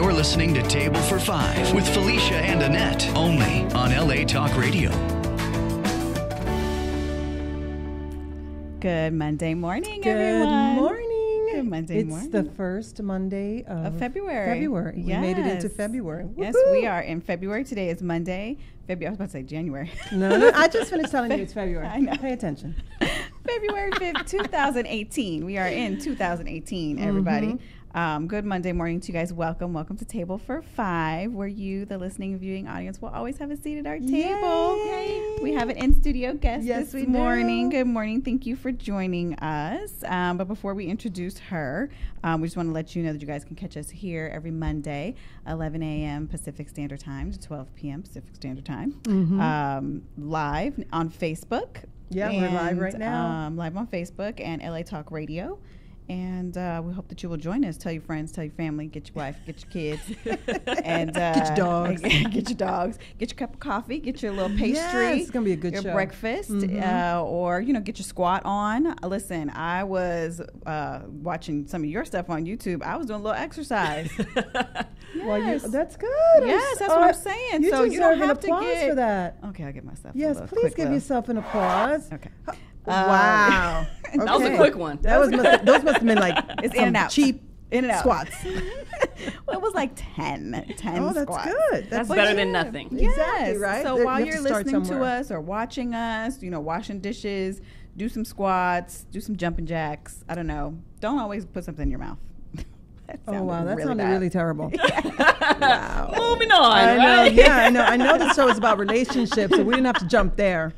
You're listening to Table for Five with Felicia and Annette, only on LA Talk Radio. Good Monday morning, everyone. Good morning. Good Monday morning. It's the first Monday of February. We made it into February. Yes, Woo-hoo! we are in February. Today is Monday. I was about to say January. No, I just finished telling you it's February. I know. Pay attention. February 5th, 2018. We are in 2018, everybody. Good Monday morning to you guys. Welcome to Table for Five, where you, the listening and viewing audience, will always have a seat at our table. Yay. We have an in-studio guest Yes, this we morning. do. Good morning. Thank you for joining us. But before we introduce her, we just want to let you know that you guys can catch us here every Monday, 11 a.m. Pacific Standard Time to 12 p.m. Pacific Standard Time, live on Facebook. Yeah, we're live right now. Live on Facebook and LA Talk Radio. And we hope that you will join us. Tell your friends, tell your family, get your wife, get your kids, and Get your dogs. Get your dogs. Get your cup of coffee. Get your little pastry. Yes, it's gonna be a good your show. breakfast, or get your squat on. Listen, I was watching some of your stuff on YouTube. I was doing a little exercise. Well, that's good. Yes, that's what I'm saying. You so you don't deserve an have to applause get for that. Okay, I'll give myself. Yes, a please give yourself an applause. Okay. Wow. That was a quick one. Those must have been like It's some in and out. cheap In and out. squats. Well, it was like 10 Oh, that's squats. good. That's better than nothing. Yes. Exactly, right? So You while have you're to start listening to somewhere. us or watching us, washing dishes, do some squats, do some jumping jacks. I don't know. Don't always put something in your mouth. Oh, wow. That really sounded bad. really terrible. Wow. Moving on, I know. right? Yeah, I know. I know this show is about relationships, so we didn't have to jump there.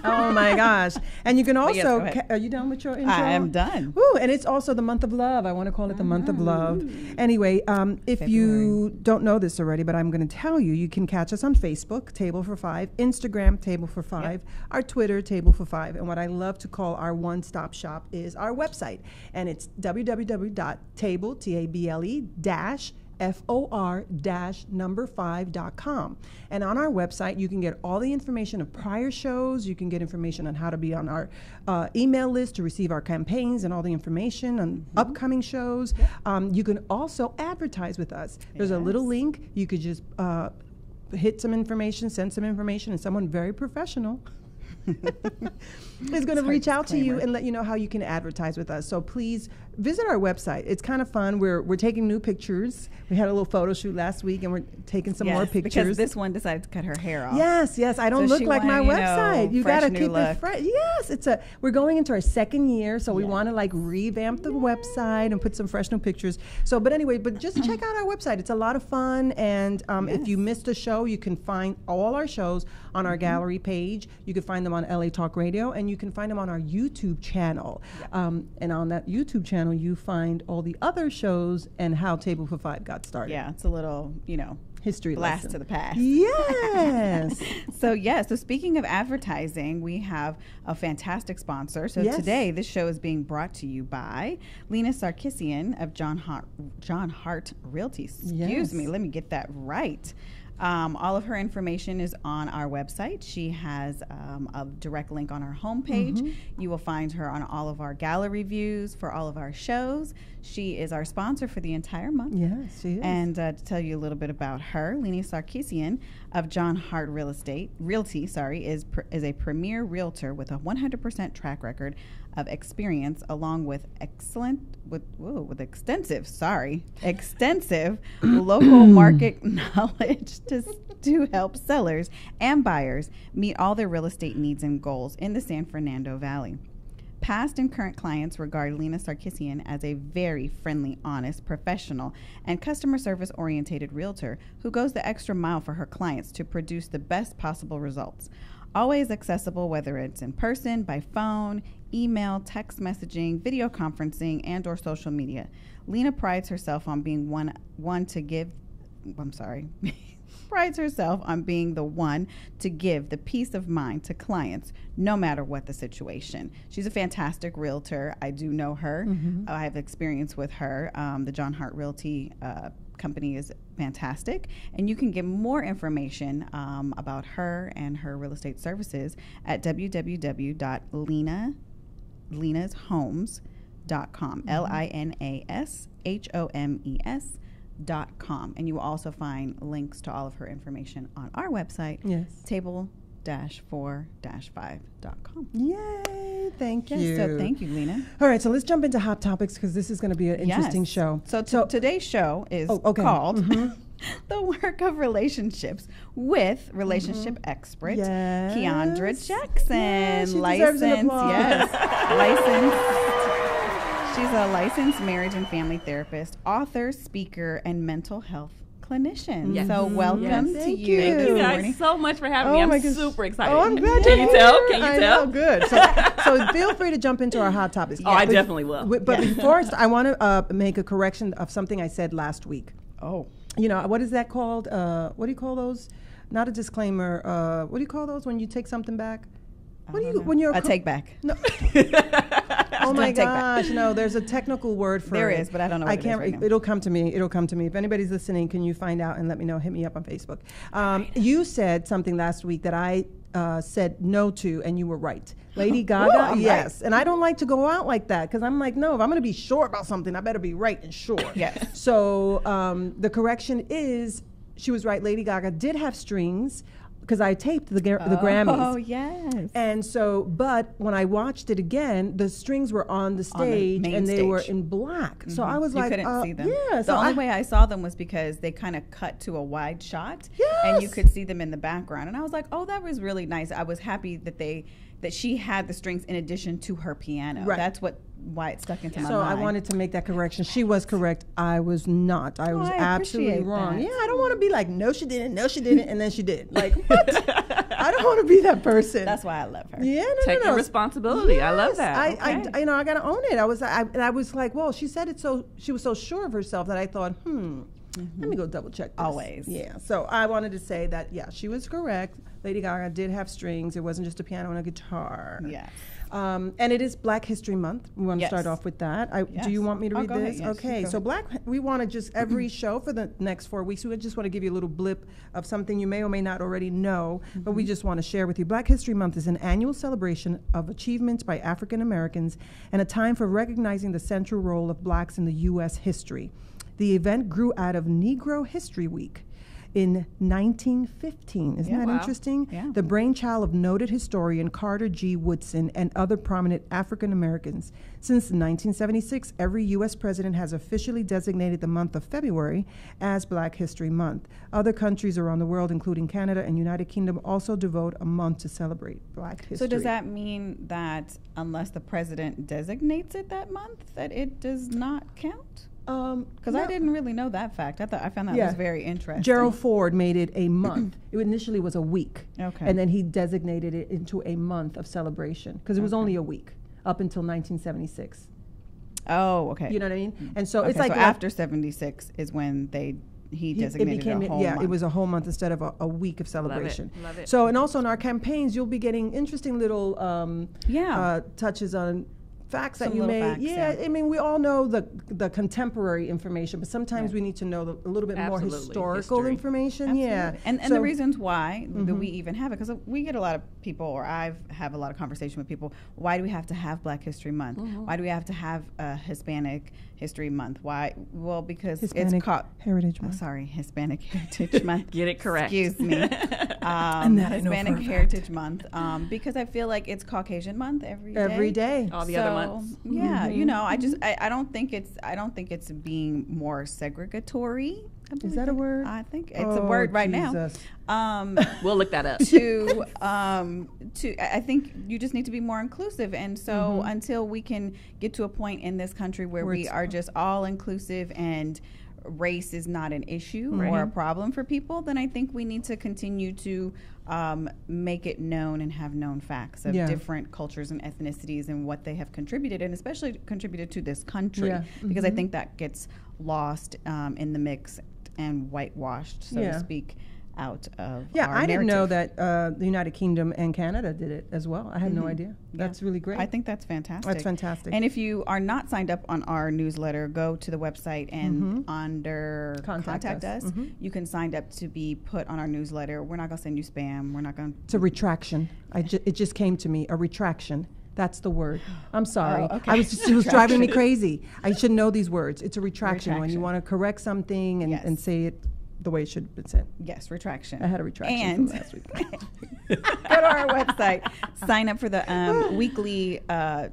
Oh my gosh! And you can yes, also. go ahead. Are you done with your intro? I am done. Ooh, and it's also the month of love. I want to call it the month of love. Anyway, if you don't know this already, but I'm going to tell you, you can catch us on Facebook, Table for Five, Instagram, Table for Five, our Twitter, Table for Five, and what I love to call our one-stop shop is our website, and it's www.table.for-5.com. And on our website, you can get all the information of prior shows. You can get information on how to be on our email list to receive our campaigns and all the information on upcoming shows. You can also advertise with us. There's a little link. You could just hit some information, send some information, and someone very professional is going to reach out to you and let you know how you can advertise with us. So please visit our website. It's kind of fun. We're taking new pictures. We had a little photo shoot last week, and we're taking some more pictures. Because this one decided to cut her hair off. Yes. I don't look like my website. You got to keep it fresh. Yes, we're going into our second year, so we want to like revamp the website and put some fresh new pictures. So, but just check out our website. It's a lot of fun, and if you missed a show, you can find all our shows on our gallery page. You can find them on LA Talk Radio, and you can find them on our YouTube channel. And on that YouTube channel, you find all the other shows and how Table for Five got started. Yeah, it's a little, history blast lesson to the past. Yes. So speaking of advertising, we have a fantastic sponsor. So Yes. today, this show is being brought to you by Lina Sarkissian of John Hart Realty. Excuse me, let me get that right. All of her information is on our website. She has a direct link on her homepage. You will find her on all of our gallery views for all of our shows. She is our sponsor for the entire month. Yes, she is. And to tell you a little bit about her, Lina Sarkissian of John Hart Realty, is a premier realtor with a 100% track record of experience, along with extensive local market knowledge to help sellers and buyers meet all their real estate needs and goals in the San Fernando Valley. Past and current clients regard Lina Sarkissian as a very friendly, honest, professional, and customer service-orientated realtor who goes the extra mile for her clients to produce the best possible results. Always accessible, whether it's in person, by phone, email, text messaging, video conferencing, and or social media. Lina prides herself on being prides herself on being the one to give the peace of mind to clients, no matter what the situation. She's a fantastic realtor. I do know her. I have experience with her. The John Hart Realty company is fantastic, and you can get more information about her and her real estate services at www.linashomes.com. LINASHOMES.com. table-4-5.com. And you will also find links to all of her information on our website, Yes. table-4-5.com. Yay! Thank you. So thank you, Lina. All right, so let's jump into hot topics because this is going to be an interesting Yes. show. So today's show is okay. called The Work of Relationships with relationship expert Yes. Keandra Jackson. Yeah, she deserves an applause. Yes, licensed. She's a licensed marriage and family therapist, author, speaker, and mental health clinician. Yes. So welcome Yes. to Thank you. you. Thank you this guys morning. so much for having Oh me. my I'm gosh. super excited. Oh, I'm glad Can you're you tell? here. Can you I tell? know, good. So feel free to jump into our hot topics. Oh, I definitely will. But before I want to make a correction of something I said last week. Oh, You know, what is that called? What do you call those? Not a disclaimer. What do you call those when you take something back? What do you when you're a take back. No. Oh my Take back. gosh! No, there's a technical word for There it. is, but I don't know what I it is can't. right now. It'll come to me. It'll come to me. If anybody's listening, can you find out and let me know? Hit me up on Facebook. You said something last week that I said no to, and you were right. Lady Gaga, I'm yes. And I don't like to go out like that because I'm like, no, if I'm going to be sure about something, I better be right and sure. Yes. So the correction is, she was right. Lady Gaga did have strings because I taped the Grammys. Oh, yes. And so, but when I watched it again, the strings were on the On the stage main and they were stage. in black. So I was You like, couldn't see them. yeah. The only way I saw them was because they kind of cut to a wide shot, and you Yes. could see them in the background. And I was like, oh, that was really nice. I was happy that she had the strings in addition to her piano. Right. That's why it stuck into my So mind. I wanted to make that correction. She was correct. I was not. I was I absolutely appreciate wrong. that. Yeah, I don't want to be like, no, she didn't, and then she did. Like, what? I don't want to be that person. That's why I love her. Yeah, Take no. your responsibility. I love Yes, that. I Okay. you know, I got to own it. I was like, well, she said it so, she was so sure of herself that I thought, let me go double check this. Always. Yeah. So I wanted to say that, yeah, she was correct. Lady Gaga did have strings. It wasn't just a piano and a guitar. Yes. And it is Black History Month. We want to Yes. start off with that. Yes. Do you want me to Oh, read go ahead. this? Yes, Okay. go So ahead. we want to just every show for the next 4 weeks, we just want to give you a little blip of something you may or may not already know, but we just want to share with you. Black History Month is an annual celebration of achievements by African Americans and a time for recognizing the central role of blacks in the U.S. history. The event grew out of Negro History Week in 1915. Isn't that Wow. interesting? Yeah. The brainchild of noted historian Carter G. Woodson and other prominent African Americans. Since 1976, every U.S. president has officially designated the month of February as Black History Month. Other countries around the world, including Canada and United Kingdom, also devote a month to celebrate Black history. So does that mean that unless the president designates it that month, that it does not count? Because I didn't really know that fact. I found that was very interesting. Gerald Ford made it a month. It initially was a week. Okay. And then he designated it into a month of celebration because it was only a week up until 1976. Oh, okay. You know what I mean? And so Okay, it's like so after 76 is when he designated a whole month. it was a whole month instead of a week of celebration. Love it. So, and also in our campaigns, you'll be getting interesting little touches on facts Some that you little may, facts, yeah. I mean, we all know the contemporary information, but sometimes we need to know a little bit more Absolutely. historical History. information. Absolutely. Yeah. And So- the reasons why that we even have it, because we get a lot of people, or have a lot of conversation with people, why do we have to have Black History Month? Why do we have to have Hispanic History Month? Why? Well, because Hispanic it's called Heritage Month. Hispanic Heritage Month. Get it correct. Excuse me. that I know for Hispanic a fact. Heritage Month, because I feel like it's Caucasian Month every day. Every day. All the other months. Yeah, you know, I don't think it's being more segregatory. I Is believe that a word? I think it's a word right Jesus. now. We'll look that up. I think you just need to be more inclusive, and so until we can get to a point in this country where we it's- are just all inclusive and race is not an issue or a problem for people, then I think we need to continue to make it known and have known facts of different cultures and ethnicities and what they have contributed, and especially contributed to this country, Yeah. because I think that gets lost in the mix and whitewashed, so to speak, out of our I didn't know narrative. that the United Kingdom and Canada did it as well. I had no idea. That's really great. I think that's fantastic. That's fantastic. And if you are not signed up on our newsletter, go to the website and under Contact Us, you can sign up to be put on our newsletter. We're not going to send you spam. We're not going to... It's a retraction. It just came to me, a retraction. That's the word. I'm sorry. Oh, okay. It was driving me crazy. I should know these words. It's a retraction. When you want to correct something and say it the way it should have been said. Yes, retraction. I had a retraction and from last week. go to our website, sign up for the weekly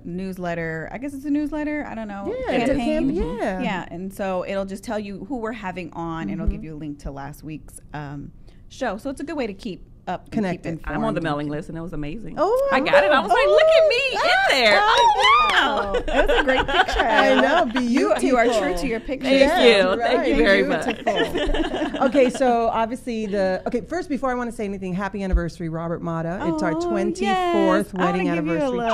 newsletter. I guess it's a newsletter. I don't know. Yeah, campaign. yeah. And so it'll just tell you who we're having on, and it'll give you a link to last week's show. So it's a good way to keep up connected. And keep informed. I'm on the mailing list, and it was amazing. Oh, I got it. I was like, look at me in there. Oh, that was a great picture. I know. Beautiful. You are true to your picture. Thank you. Thank you very much. Okay, so obviously first, before I want to say anything, happy anniversary, Robert Mata. It's our 24th yes. wedding anniversary today.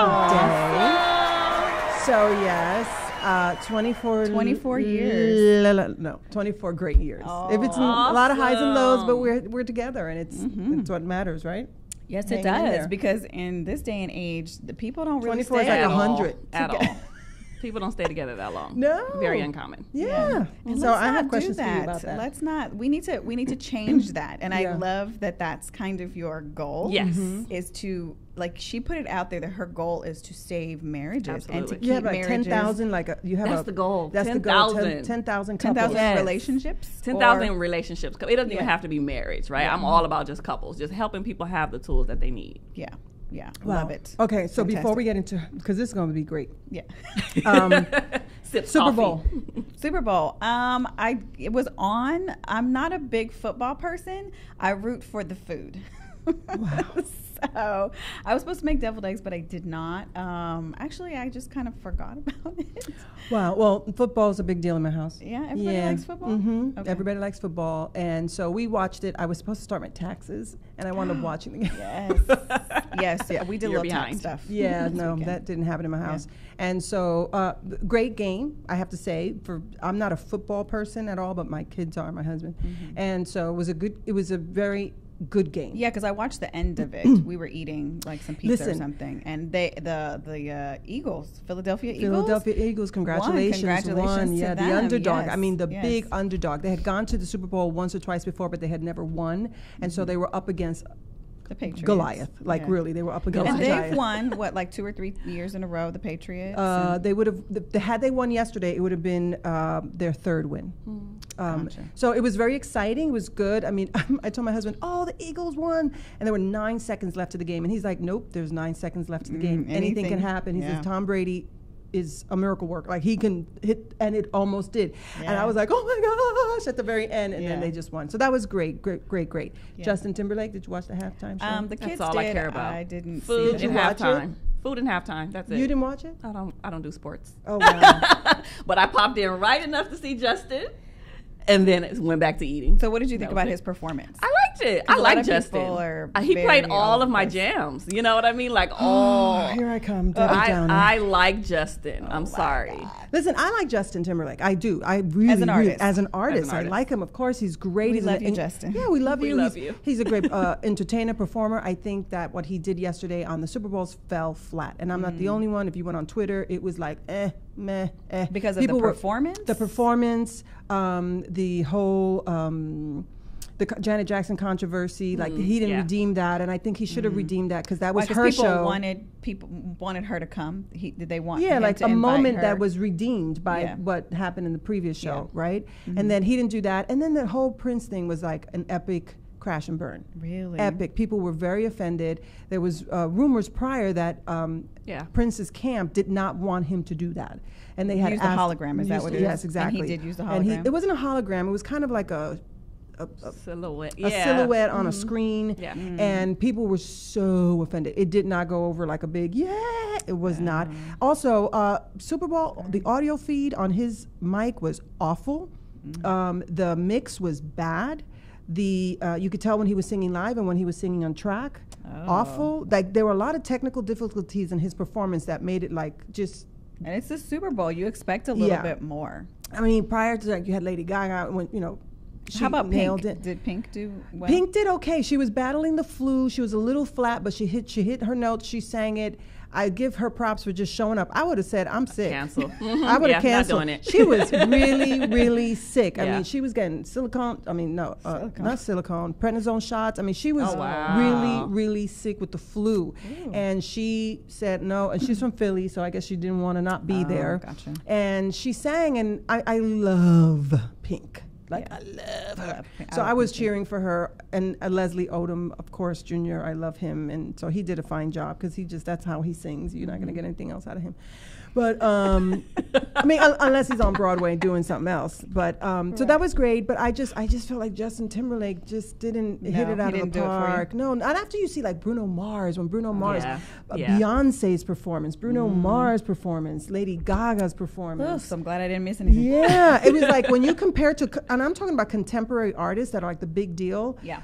So yes, 24 years. No, 24 great years. If it's a lot of highs and lows, but we're together, and it's what matters, right? Yes, Hang it in does, there. because in this day and age, the people don't really 24 is stay like At 100 all. At all. People don't stay together that long. No. Very uncommon. Yeah. And So let's I have not do questions for you about that. Let's not. We need to change that. And I Yeah. love that that's kind of your goal. Yes. Is to, like, she put it out there that her goal is to save marriages and to Absolutely. keep You have like marriages. 10,000, you have That's the goal. That's the goal. 10,000. 10,000 couples. 10,000 Yes. relationships. 10,000 relationships. It doesn't even Yeah. have to be marriage, right? I'm all about just couples, just helping people have the tools that they need. Yeah. Yeah. Wow. Love it. Okay, so before Fantastic. we get into, because this is going to be great. Yeah. Sip Super coffee. Bowl. Super Bowl. It was on. I'm not a big football person. I root for the food. Wow. So I was supposed to make deviled eggs, but I did not. Actually, I just kind of forgot about it. Wow. Well, football is a big deal in my house. Yeah, everybody likes football? Mm-hmm. Okay. Everybody likes football. And so we watched it. I was supposed to start my taxes, and I wound up watching the game. Yes. Yeah, we did You're little tax behind. stuff. Yeah, this no, weekend. that didn't happen in my house. And so, great game, I have to say. I'm not a football person at all, but my kids are, my husband. And so it was a very good game. Yeah, because I watched the end of it. We were eating like some pizza or something, and the Eagles, Philadelphia Eagles, Congratulations, won. to Yeah, the them, underdog. yes, I mean, the yes. big underdog. They had gone to the Super Bowl once or twice before, but they had never won, and so they were up against the Patriots. Goliath. Like, really, they were up against And a they've giant. won like 2 or 3 years in a row. The Patriots. They would have had they won yesterday. It would have been their third win. Gotcha. So it was very exciting. It was good. I mean, I told my husband, "Oh, the Eagles won," and there were 9 seconds left of the game, and he's like, "Nope, there's 9 seconds left of the game. Anything can happen." He says, "Tom Brady is a miracle worker. Like, he can hit," and it almost did. And I was like, "Oh my gosh!" at the very end, and then they just won. So that was great. Yeah. Justin Timberlake, did you watch the halftime show? The kids That's all did. I care about. I didn't Food see and that. halftime. Food and halftime. That's it. You didn't watch it? I don't do sports. Oh wow. But I popped in right enough to see Justin, and then it went back to eating. So what did you think That about was his performance? I liked it. I a lot like of Justin. people are He very played all all over of my the place. jams. You know what I mean? Like, all. Here I come, Debbie Downer. I like Justin. I'm sorry. Listen, I like Justin Timberlake. I do. I really, As an artist. as an artist, I artist. like him. Of course, he's great. We He's love you, Justin. Yeah, we love We you. love he's, you. He's a great entertainer, performer. I think that what he did yesterday on the Super Bowls fell flat, and I'm not the only one. If you went on Twitter, it was like meh. Because of People the were- performance? The performance, the whole. The Janet Jackson controversy, like he didn't yeah. redeem that, and I think he should have redeemed that because that was Why, 'cause her people show. wanted her to come. Did they want? Yeah, him like to a invite moment her? that was redeemed by Yeah. what happened in the previous show, Yeah. right? And then he didn't do that. And then the whole Prince thing was like an epic crash and burn. Really? Epic. People were very offended. There was rumors prior that Yeah. Prince's camp did not want him to do that. And they had Used the asked, hologram, is that what it is? Yes, exactly. And he did use the And hologram? it wasn't a hologram. It was kind of like a Silhouette. a silhouette on a screen, Yeah. and people were so offended. It did not go over like a big yeah. It was not. Also, Super Bowl, the audio feed on his mic was awful. The mix was bad. You could tell when he was singing live and when he was singing on track. Awful. Like, there were a lot of technical difficulties in his performance that made it like just. And it's the Super Bowl. You expect a little Yeah. bit more. I mean, prior to that, you had Lady Gaga when How about nailed Pink? it. Did Pink do well? Pink did okay. She was battling the flu. She was a little flat, but she hit her notes. She sang it. I give her props for just showing up. I would have said, I'm sick. Cancel. I would have canceled. Not doing it. She was really, really sick. I Yeah. mean, she was getting not silicone, prednisone shots. I mean, she was wow. really, really sick with the flu. Ooh. And she said no. And she's from Philly, so I guess she didn't want to not be there. Gotcha. And she sang, and I love Pink. Like, Yeah. I love her. I So love I was Pink, too. cheering for her. And Leslie Odom, of course, Jr., I love him. And so he did a fine job because that's how he sings. You're not going to get anything else out of him. But, I mean, unless he's on Broadway doing something else. But, so that was great. But I just felt like Justin Timberlake just didn't hit it he out of didn't the do it for you? park. No, not after you see like Bruno Mars, when Bruno Mars, Yeah. Beyonce's performance, Bruno Mars' performance, Lady Gaga's performance. Ugh, so I'm glad I didn't miss anything. Yeah, it was like when you compare to, and I'm talking about contemporary artists that are like the big deal. Yeah.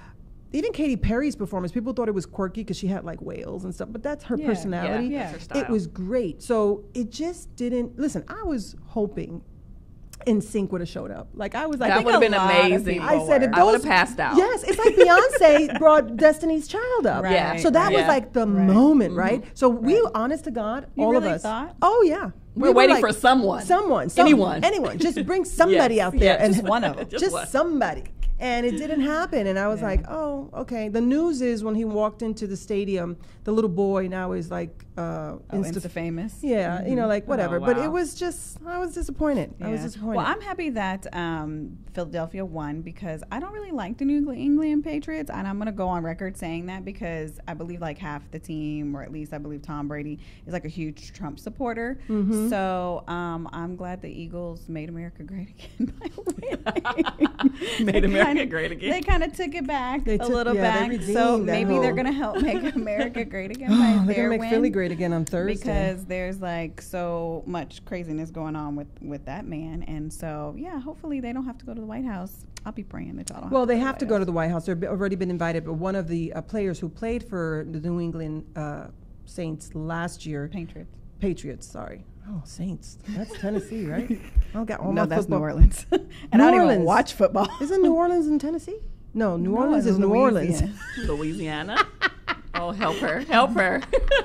Even Katy Perry's performance, people thought it was quirky because she had like whales and stuff, but that's her Yeah, personality. yeah. That's her style. It was great. So it just didn't, listen, I was hoping NSYNC would have showed up. Like I was like, That would have been amazing. I said if I would those- have passed out. Yes, it's like Beyonce brought Destiny's Child up. Right, Yeah. So that was right. like the Right. moment, right? So we, Right. honest to God, You all really of us. thought? Oh yeah. We're We were waiting like, for someone. Anyone. Anyone. Just bring somebody Yes, out there. yes, and just one of them. Just one. somebody. And it didn't happen. And I was like, oh, okay. The news is when he walked into the stadium, the little boy now is like Insta famous. Yeah, you know, like whatever. Oh, But wow. it was just, I was disappointed. I was Yeah. disappointed. Well, I'm happy that Philadelphia won because I don't really like the New England Patriots, and I'm going to go on record saying that because I believe like half the team, or at least I believe Tom Brady is like a huge Trump supporter. Mm-hmm. So I'm glad the Eagles made America great again by winning. Made America Kinda- great again. They kind of took it back They a took- little yeah, they back. So redeemed that maybe they're whole- going to help make America great again by They're going their to make win. Philly great again on Thursday. Because there's like so much craziness going on with that man, and so yeah, hopefully they don't have to go to the White House. I'll be praying that y'all don't. Well, they have have to go to the White House. They've already been invited, but one of the players who played for the New England Saints last year, Patriots, sorry. Oh, Saints. That's Tennessee, right? I got all No, my that's football. New Orleans, and New I don't even Orleans. watch football. Isn't New Orleans in Tennessee? No, New Orleans is New Orleans. Louisiana. Oh, help her. Help her.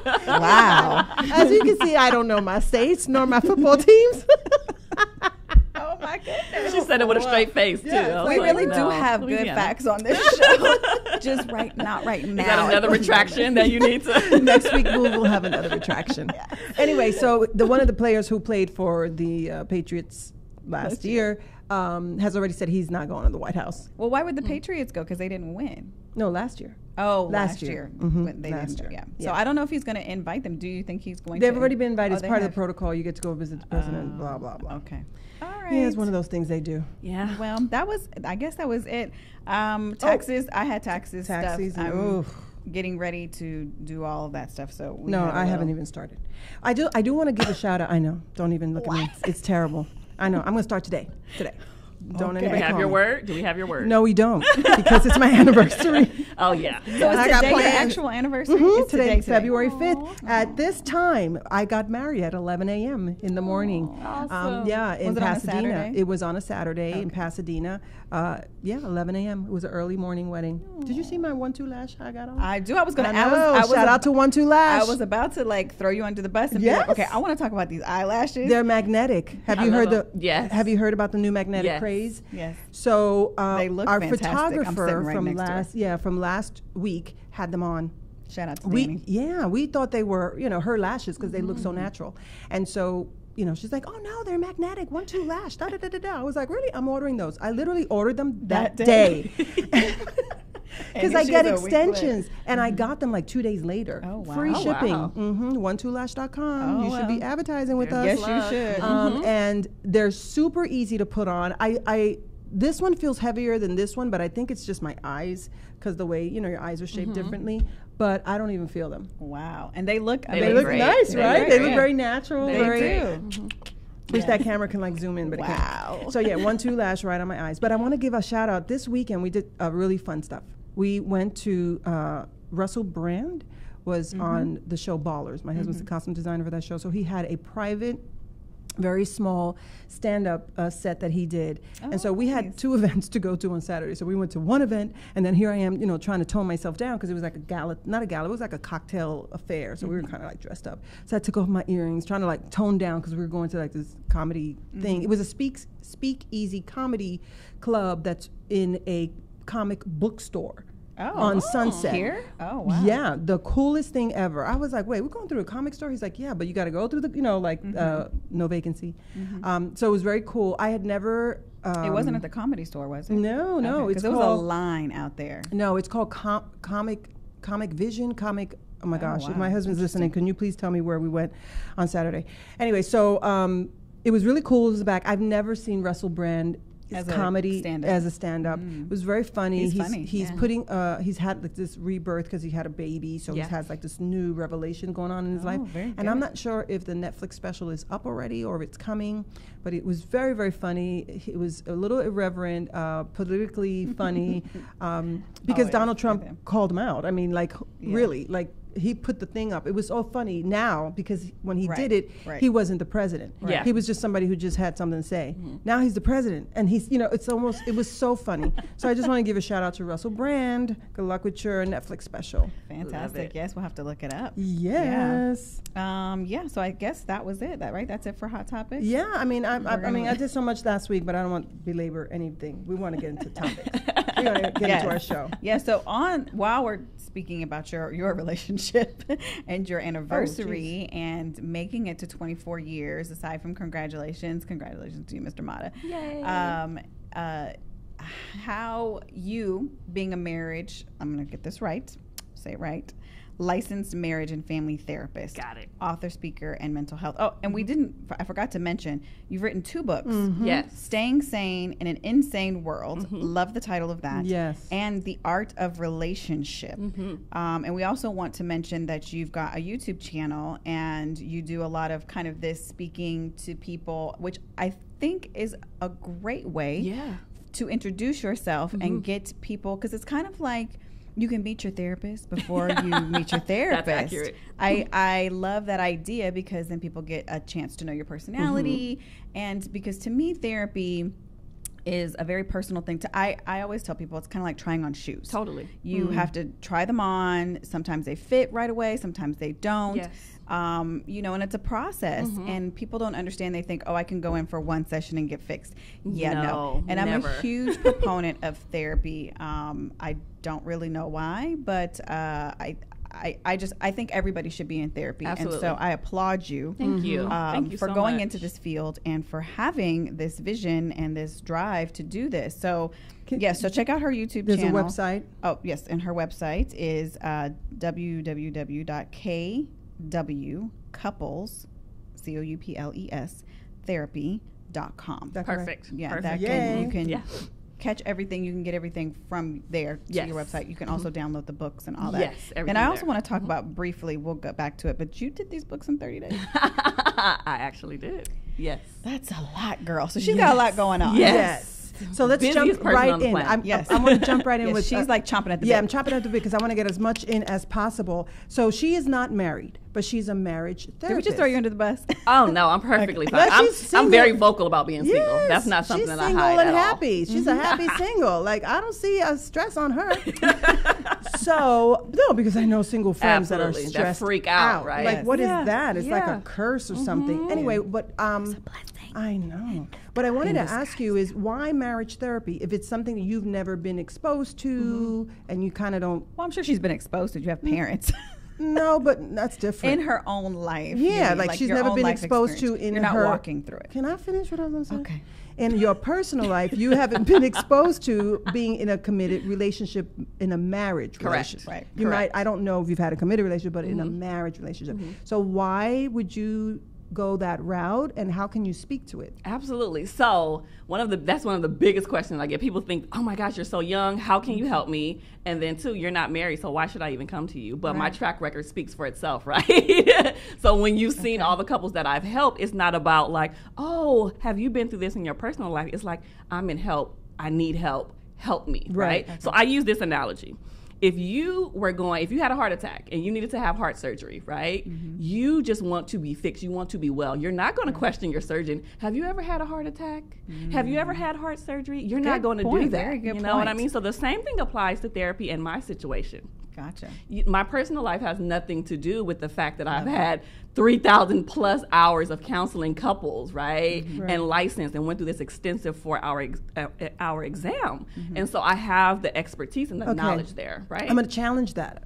Wow. As you can see, I don't know my states nor my football teams. Oh my goodness. She said it with a straight face, too. Yeah, I was We like, really do no, have good Louisiana. facts on this show. Just not right now. Is that another retraction that you need to? Next week we'll have another retraction. Anyway, so one of the players who played for the Patriots last year has already said he's not going to the White House. Well, why would the Patriots go? Because they didn't win. No, last year. Oh, Last last year. year. Mhm, When they last didn't, year. yeah. Yeah. So I don't know if he's going to invite them. Do you think he's going They've to? already been invited. Oh, It's they part of have? the protocol. You get to go visit the president, blah, blah, blah. Okay. All right. Yeah, it's one of those things they do. Yeah. Well, I guess that was it. Taxes. I had taxes. Tax stuff. season, I'm oof. getting ready to do all of that stuff. So we No, had a I haven't little- even started. I do want to give a shout out. I know. Don't even look at me. It's terrible. I know. I'm going to start today. Don't Okay. Do anybody we have call your me. word? Do we have your word? No, we don't because it's my anniversary. Oh, yeah. So I is got today your plans. actual anniversary? Mhm, It's today, February Aw. 5th. At this time, I got married at 11 a.m. in the morning. Awesome. Yeah, in Was it on a Pasadena. Saturday? It was on a Saturday in Okay. Pasadena. 11 a.m. It was an early morning wedding. Did you see my 1-2 lash I got on? I do. I was going to. I know. Shout out to 1-2 lash. I was about to like throw you under the bus and be Yes. like, okay, I want to talk about these eyelashes. They're magnetic. Have I you heard love the? them. Yes. Have you heard about the new magnetic Yes. craze? Yes. So They look our fantastic. I'm sitting photographer right from next to her. from last week had them on. Shout out to Danny. We thought they were, her lashes because they look so natural. And so, she's like, oh no, they're magnetic, 1-2 lash, da da da da da. I was like, really? I'm ordering those. I literally ordered them that day. Because I get extensions, and I got them like 2 days later. Oh, wow. Free Oh, shipping. wow. 12lash.com. Oh, You should be wow. advertising with us. Yes, you should. And they're super easy to put on. This one feels heavier than this one, but I think it's just my eyes because the way your eyes are shaped differently. But I don't even feel them. Wow. And they look They They amazing. look great. nice, They right? look They great. look very natural. They very, do. Wish that camera can like zoom in, but it Wow. can't. So yeah, 1-2 lash right on my eyes. But I want to give a shout out. This weekend we did really fun stuff. We went to Russell Brand was on the show Ballers. My husband's the costume designer for that show. So he had a private very small stand-up set that he did. And so we had 2 events to go to on Saturday. So we went to one event, and then here I am, trying to tone myself down because it was like a gala, not a gala, it was like a cocktail affair. So we were kind of like dressed up. So I took off my earrings, trying to like tone down because we were going to like this comedy thing. It was a speak-easy comedy club that's in a comic bookstore. On Sunset. Here? Oh, wow. Yeah, the coolest thing ever. I was like, wait, we're going through a comic store? He's like, yeah, but you got to go through the, no vacancy. So it was very cool. I had never... it wasn't at the Comedy Store, was it? No. Okay, It's there was called... a line out there. No, it's called Comic Vision, Oh, my gosh. If my husband's listening, can you please tell me where we went on Saturday? Anyway, so it was really cool. It was back. I've never seen Russell Brand as comedy as a stand-up. It was very funny. He's funny. He's putting he's had like this rebirth because he had a baby, so he has like this new revelation going on in his life. And I'm not sure if the Netflix special is up already or if it's coming, but it was very, very funny. It was a little irreverent, politically funny, because Donald Trump called him out. I mean, like really, like he put the thing up. It was all funny now because when he did it, he wasn't the president. He was just somebody who just had something to say. Now he's the president, and he's, it was so funny. So I just want to give a shout out to Russell Brand. Good luck with your Netflix special. Fantastic. Yes, we'll have to look it up. Yes. So I guess that was it. That's it for Hot Topics? Yeah, I mean, I did so much last week, but I don't want to belabor anything. We want to get into topics. We're going to get into our show. Yeah, so while we're speaking about your relationship and your anniversary and making it to 24 years, aside from congratulations to you, Mr. Mata. Yay. How you, being a marriage, I'm going to get this right, say it right, licensed marriage and family therapist. Got it. Author, speaker, and mental health. Oh, and I forgot to mention, you've written 2 books. Yes. Staying Sane in an Insane World. Love the title of that. Yes. And The Art of Relationship. And we also want to mention that you've got a YouTube channel and you do a lot of kind of this speaking to people, which I think is a great way to introduce yourself and get people, because it's kind of like, you can meet your therapist before you meet your therapist. That's accurate. I love that idea because then people get a chance to know your personality. And because to me, therapy is a very personal thing. I always tell people it's kind of like trying on shoes. Totally. You have to try them on. Sometimes they fit right away. Sometimes they don't. Yes. And it's a process. And people don't understand. They think, I can go in for one session and get fixed. Yeah, no. And never. I'm a huge proponent of therapy. I don't really know why, but I think everybody should be in therapy. Absolutely. And so I applaud you. Thank you. Thank you for so going much. into this field and for having this vision and this drive to do this. So so check out her YouTube There's channel. a website. Oh, yes. And her website is www.kwcouples, COUPLES, therapy.com. Perfect. Yeah, Perfect. you can catch everything. You can get everything from there to Yes. your website. You can also download the books and all that. Yes, And everything I also there. want to talk about briefly, we'll get back to it, but you did these books in 30 days. I actually did. Yes. That's a lot, girl. So she's got a lot going on. Yes. So let's Busiest jump person right on the in. planet. I want to jump right in Yes, with. she's like chomping at the bit. Yeah, I'm chomping at the bit because I want to get as much in as possible. So she is not married, but she's a marriage therapist. Did we just throw you under the bus? Oh no, I'm perfectly fine. Yeah, she's single. I'm very vocal about being single. Yes, That's not something she's that I single hide and at all. happy. She's a happy single. Like I don't see a stress on her. So no, because I know single friends that are Absolutely. That stressed freak out, right? Like Yes. what is Yeah. that? It's like Yeah. a curse or something. Anyway, but I know. What I wanted to ask you is why marriage therapy? If it's something that you've never been exposed to and you kind of don't. Well, I'm sure she's been exposed to it. You have parents. No, but that's different. In her own life. Yeah, you know, like she's your never own been life exposed to experience. in You're not her. walking through it. Can I finish what I was going to say? Okay. In your personal life, you haven't been exposed to being in a committed relationship, in a marriage Correct. relationship. Right. You Correct. might, I don't know if you've had a committed relationship, but in a marriage relationship. So why would you go that route, and how can you speak to it? Absolutely. So that's one of the biggest questions I get. People think, "Oh my gosh, you're so young. How can you help me?" And then 2, you're not married, so why should I even come to you? But my track record speaks for itself, right? So when you've seen all the couples that I've helped, it's not about like, "Oh, have you been through this in your personal life?" It's like, "I'm in help. I need help. Help me." Right? So I use this analogy. if you had a heart attack and you needed to have heart surgery, right? You just want to be fixed. You want to be well. You're not going to question your surgeon. Have you ever had a heart attack? Have you ever had heart surgery? You're not going to do that. Very good you know what I mean? So the same thing applies to therapy in my situation. Gotcha. My personal life has nothing to do with the fact that I've had 3,000 plus hours of counseling couples, right? And licensed and went through this extensive 4-hour exam. And so I have the expertise and the knowledge there, right? I'm going to challenge that.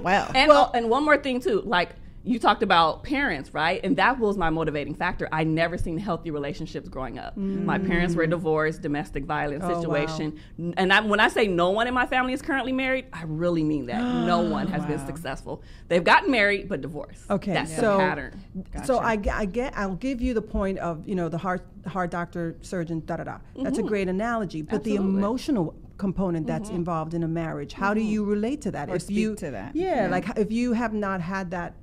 Wow. And one more thing too, like you talked about parents, right? And that was my motivating factor. I never seen healthy relationships growing up. My parents were divorced, domestic violence situation. Wow. And when I say no one in my family is currently married, I really mean that. No one has been successful. They've gotten married, but divorced. Okay. That's So- the pattern. So I'll give you the point of, the heart doctor, surgeon, That's a great analogy. But the Absolutely. emotional component that's involved in a marriage, how do you relate to that? Or speak to that. Yeah, like if you have not had that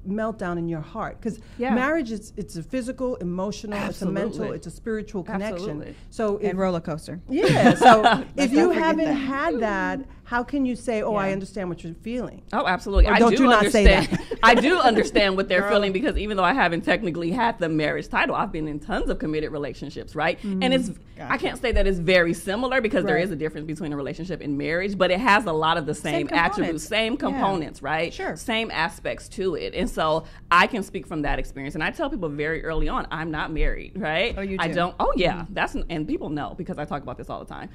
meltdown in your heart, because marriage it's a physical, emotional, it's a mental, it's a spiritual connection. Absolutely. So And roller coaster. yeah, so if you not forget haven't that. had that, how can you say, I understand what you're feeling? Oh, absolutely. Or I don't do you not say understand. that. I do understand what they're feeling, because even though I haven't technically had the marriage title, I've been in tons of committed relationships, right? And I can't say that it's very similar, because there is a difference between a relationship and marriage, but it has a lot of the same attributes, same components, right? Sure. Same aspects to it. And so I can speak from that experience. And I tell people very early on, I'm not married, right? Oh, you do? I don't. Oh, yeah. And people know, because I talk about this all the time.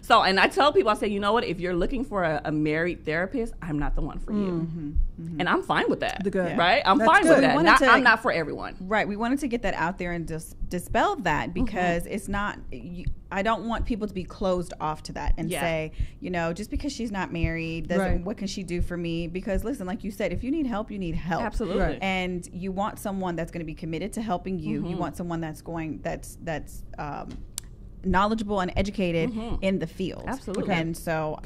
So, and I tell people, I say, you know what? If you're looking for a married therapist, I'm not the one for you. And I'm fine with that. Good. Right? I'm That's fine good. with that. I'm not for everyone. Right. We wanted to get that out there and dispel that, because it's not, I don't want people to be closed off to that and say, just because she's not married, what can she do for me? Because listen, like you said, if you need help, you need help. Absolutely. Right. And you want someone that's going to be committed to helping you. You want someone that's knowledgeable and educated in the field. Absolutely. And so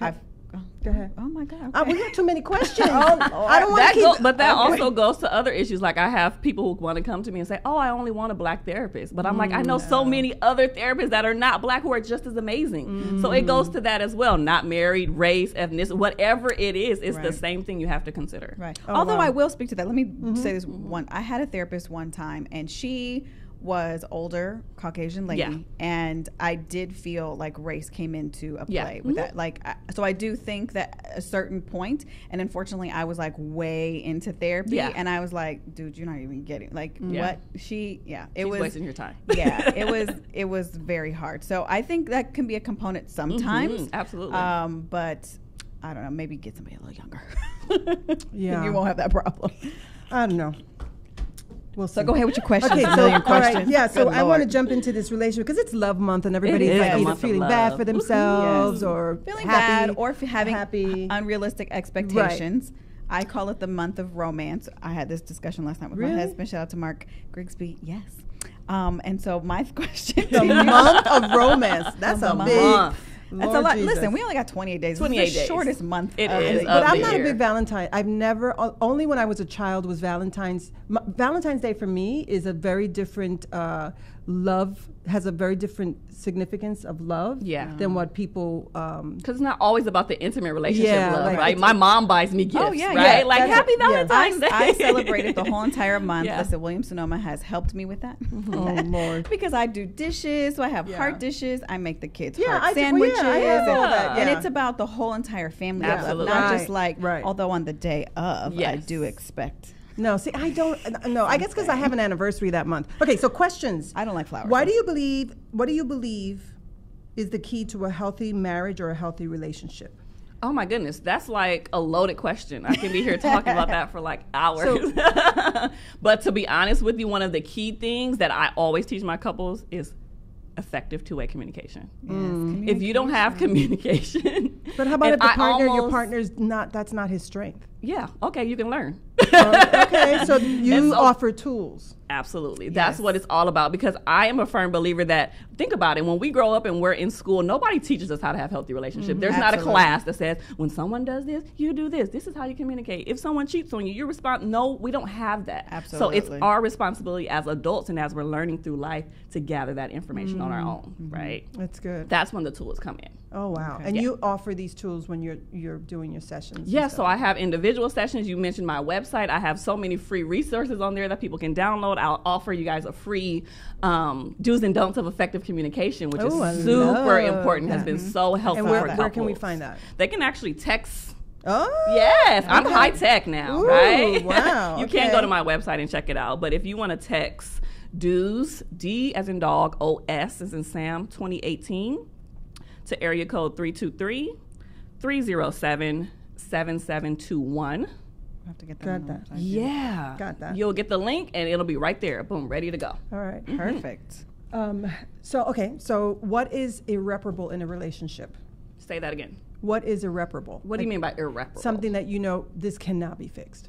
Go ahead. Oh my God. We got too many questions. I don't want to keep. But that also goes to other issues. Like I have people who want to come to me and say, I only want a black therapist. But I'm like, I know so many other therapists that are not black who are just as amazing. So it goes to that as well. Not married, race, ethnicity, whatever it is, it's the same thing you have to consider. Right. Oh, Although wow. I will speak to that. Let me say this one. I had a therapist one time, and she was older, Caucasian lady, and I did feel like race came into a play with that. Like, so I do think that at a certain point, and unfortunately, I was like way into therapy, and I was like, dude, you're not even getting what she. It was wasting your time. It was very hard. So I think that can be a component sometimes. Absolutely. But I don't know. Maybe get somebody a little younger. Yeah. You won't have that problem. I don't know. We'll see. So go ahead with your questions. Okay, a so million all right, questions. so Good I want to Lord. jump into this relationship because it's Love Month and everybody's is like a either month of feeling love. bad for themselves or feeling happy, bad or having happy. unrealistic expectations. I call it the month of romance. I had this discussion last night with my husband. Shout out to Mark Grigsby. Yes. And so my question The month of romance. That's a big. month. That's a lot. Listen, we only got 28 days. 28 It's the days. shortest month. It of is. the But of I'm the not a year. big Valentine. I've never, only when I was a child was Valentine's. Valentine's Day for me is a very different love, has a very different significance of love than what people. Because it's not always about the intimate relationship love, like right? My mom buys me gifts, yeah, right? yeah. Like, That's happy it. Yeah. Valentine's Day. I celebrated the whole entire month. Yeah. Listen, Williams-Sonoma has helped me with that. Oh, Lord. Because I do dishes, so I have heart dishes. I make the kids heart I do- sandwiches. I have all that, And yeah. it's about the whole entire family. Absolutely. Not Right, just like, right. although on the day of, I Yes. do expect. No, see, I don't. No, I guess because I have an anniversary that month. Okay, so questions. I don't like flowers. What do you believe is the key to a healthy marriage or a healthy relationship? Oh my goodness, that's like a loaded question. I can be here talking about that for like hours. But to be honest with you, one of the key things that I always teach my couples is effective two-way communication. If you don't have communication, But how about if the I partner, your almost- partner's not, that's not his strength? Yeah, okay, you can learn. Okay, so you And so- offer tools. Absolutely. That's what it's all about, because I am a firm believer that, think about it, when we grow up and we're in school, nobody teaches us how to have healthy relationships. There's not a class that says, when someone does this, you do this. This is how you communicate. If someone cheats on you, you respond. No, we don't have that. Absolutely. So it's our responsibility as adults and as we're learning through life to gather that information on our own, right? That's good. That's when the tools come in. Oh, wow. Okay. And you offer these tools when you're doing your sessions? Yeah, so I have individual sessions. You mentioned my website. I have so many free resources on there that people can download. I'll offer you guys a free do's and don'ts of effective communication, which is super important, has been so helpful. And where can we find that? They can actually text. Oh, yes, I'm high tech now, right? Wow. You can go to my website and check it out. But if you want to text DOS, D as in dog, OS as in Sam, 2018, to area code 323-307-7721. have to get Got that. Yeah. Got that. You'll get the link and it'll be right there. Boom, ready to go. All right. Perfect. So what is irreparable in a relationship? Say that again. What is irreparable? What do you mean by irreparable? Something that you know this cannot be fixed.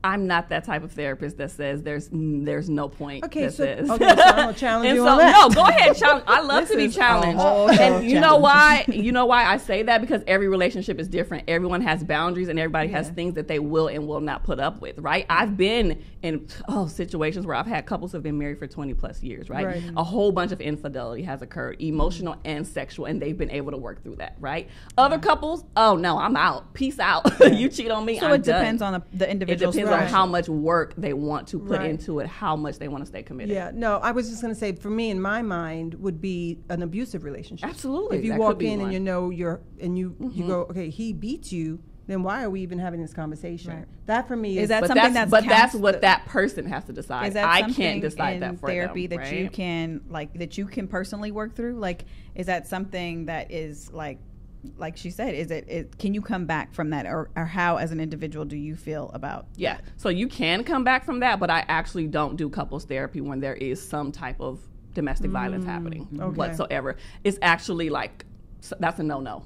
I'm not that type of therapist that says there's no point. Okay, that so says. I'm gonna challenge And you so on that. no, go ahead, challenge. I love to be This is a challenged. whole And you know challenge. why? You know why I say that? Because every relationship is different. Everyone has boundaries, and everybody has things that they will and will not put up with. Right? I've been in situations where I've had couples who have been married for 20 plus years. Right? A whole bunch of infidelity has occurred, emotional and sexual, and they've been able to work through that. Right? Other couples, oh no, I'm out. Peace out. You cheat on me. So I'm it depends done. on the It individual. depends on how much work they want to put Right. into it, how much they want to stay committed. Yeah, no, I was just going to say, for me, in my mind, would be an abusive relationship. Absolutely. If you That walk could be in and one. you know you go, okay, he beats you, then why are we even having this conversation? Right. That for me Is is that But something that's that's that's what counts- that person has to decide. Is that I something can't decide in that for therapy them, that right? you can that you can personally work through? Like, is that something that is like she said? Is it can you come back from that, or how as an individual do you feel about? Yeah. So you can come back from that, but I actually don't do couples therapy when there is some type of domestic violence happening whatsoever. It's actually that's a no-no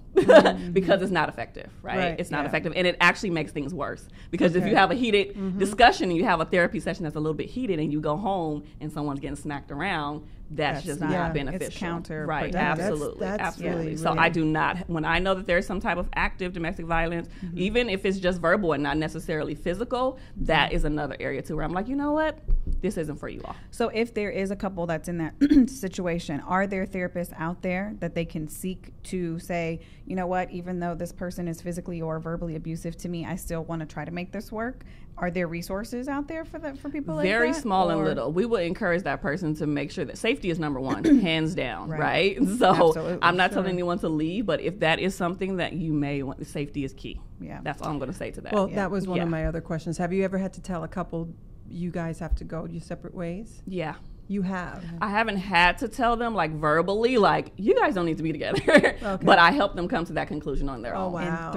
because it's not effective, right? It's not effective, and it actually makes things worse because if you have a heated discussion and you have a therapy session that's a little bit heated and you go home and someone's getting smacked around, that's just not beneficial. It's counterproductive. Right, That's absolutely. really, really. So I do not, when I know that there's some type of active domestic violence, even if it's just verbal and not necessarily physical, that is another area too where I'm like, you know what? This isn't for you all. So if there is a couple that's in that situation, are there therapists out there that they can seek to say, you know what, even though this person is physically or verbally abusive to me, I still want to try to make this work? Are there resources out there for people like that? Very small and little. We would encourage that person to make sure that safety is number one, hands down, right? So Absolutely. I'm not telling anyone to leave, but if that is something that you may want, safety is key. Yeah. That's all I'm going to say to that. Well, that was one of Yeah. my other questions. Have you ever had to tell a couple, you guys have to go your separate ways? Yeah. You have. I haven't had to tell them verbally, you guys don't need to be together. But I help them come to that conclusion on their own. Oh, wow.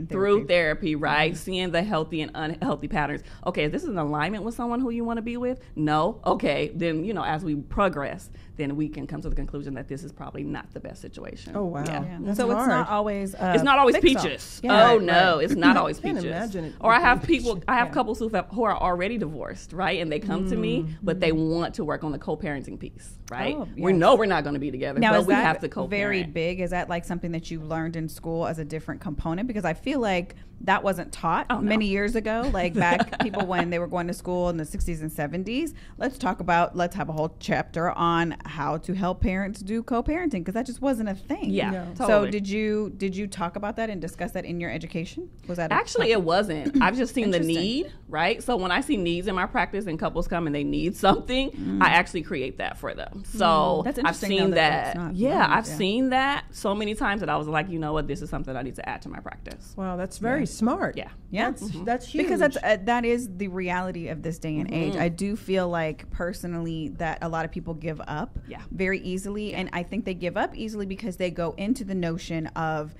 Through therapy, right? Seeing the healthy and unhealthy patterns. Okay, is this in alignment with someone who you want to be with? No? Okay, then, as we progress, then we can come to the conclusion that this is probably not the best situation. Oh, wow. Yeah. That's So hard. it's not always It's not always fix-all. peaches. Yeah. Oh no, it's not always I can't peaches. imagine it Or I being have peaches. couples who are already divorced, right? And they come to me, but they want to work on the co-parenting piece, right? Oh, We yes. know we're not going to be together, Now, but is we that have to co-parent. very big? Is that something that you learned in school as a different component? Because I feel like that wasn't taught many years ago, back people when they were going to school in the 60s and 70s. Let's have a whole chapter on how to help parents do co-parenting, because that just wasn't a thing. Yeah, No. totally. So did you talk about that and discuss that in your education? Was that Actually, it wasn't. I've just seen the Interesting. need, right? So when I see needs in my practice and couples come and they need something, I actually create that for them. So That's I've interesting, seen though, that. that's not Yeah, normal. I've seen that so many times that I was like, you know what, this is something I need to add to my practice. Wow, that's very smart. Yeah. Yeah. That's huge. Because that is the reality of this day and age. I do feel like personally that a lot of people give up very easily, and I think they give up easily because they go into the notion of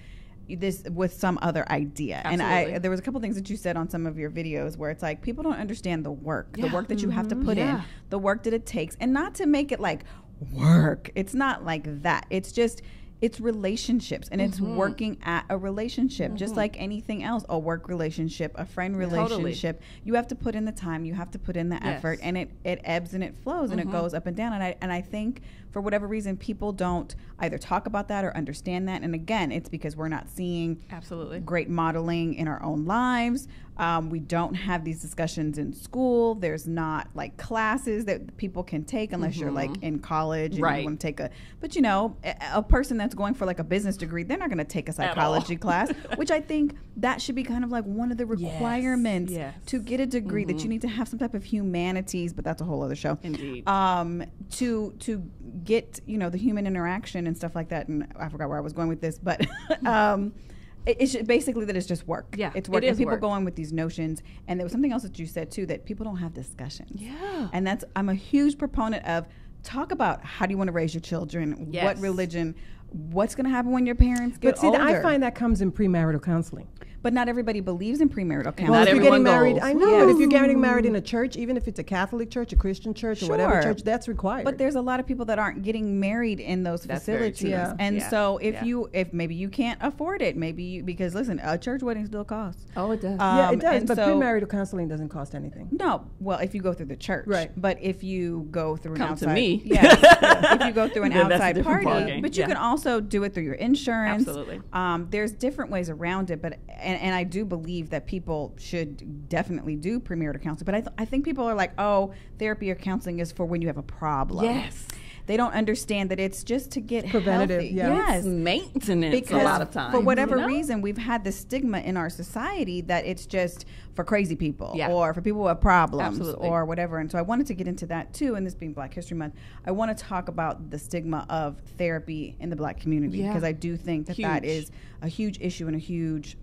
this with some other idea. Absolutely. And there was a couple things that you said on some of your videos where it's like people don't understand the work that you have to put in, the work that it takes, and not to make it like work. It's not like that. It's just it's relationships, and it's working at a relationship, just like anything else, a work relationship, a friend relationship. You have to put in the time, you have to put in the effort, and it ebbs and it flows, and it goes up and down. And I think for whatever reason, people don't either talk about that or understand that. And again, it's because we're not seeing great modeling in our own lives. We don't have these discussions in school. There's not like classes that people can take unless you're like in college and you want to take but you know, a person that's going for like a business degree, they're not going to take a psychology class, which I think that should be kind of like one of the requirements to get a degree, that you need to have some type of humanities, but that's a whole other show. Indeed. To get, you know, the human interaction and stuff like that. And I forgot where I was going with this, but it should basically that it's just work. Yeah, it's work. It is and people work. go in with these notions. And there was something else that you said too, that people don't have discussions. Yeah. And I'm a huge proponent of talk about how do you want to raise your children, what religion, what's going to happen when your parents get older. I find that comes in premarital counseling. But not everybody believes in premarital counseling. Well, if you're getting married, goes. I know, but if you're getting married in a church, even if it's a Catholic church, a Christian church, or whatever church, that's required. But there's a lot of people that aren't getting married in those facilities. And so if maybe you can't afford it, because listen, a church wedding still costs. Oh, it does. Yeah, it does. But premarital counseling doesn't cost anything. No, well, if you go through the church, right? But if you go through an outside, to me. If you go through an outside party, ballgame. but you can also do it through your insurance. Absolutely. There's different ways around it, but and I do believe that people should definitely do premarital counseling. But I think people are like, oh, therapy or counseling is for when you have a problem. Yes. They don't understand that it's just to get preventative, healthy. Yes. It's maintenance because a lot of times. For whatever reason, we've had this stigma in our society that it's just for crazy people or for people who have problems or whatever. And so I wanted to get into that too. And this being Black History Month, I want to talk about the stigma of therapy in the Black community, because I do think that that is a huge issue and a huge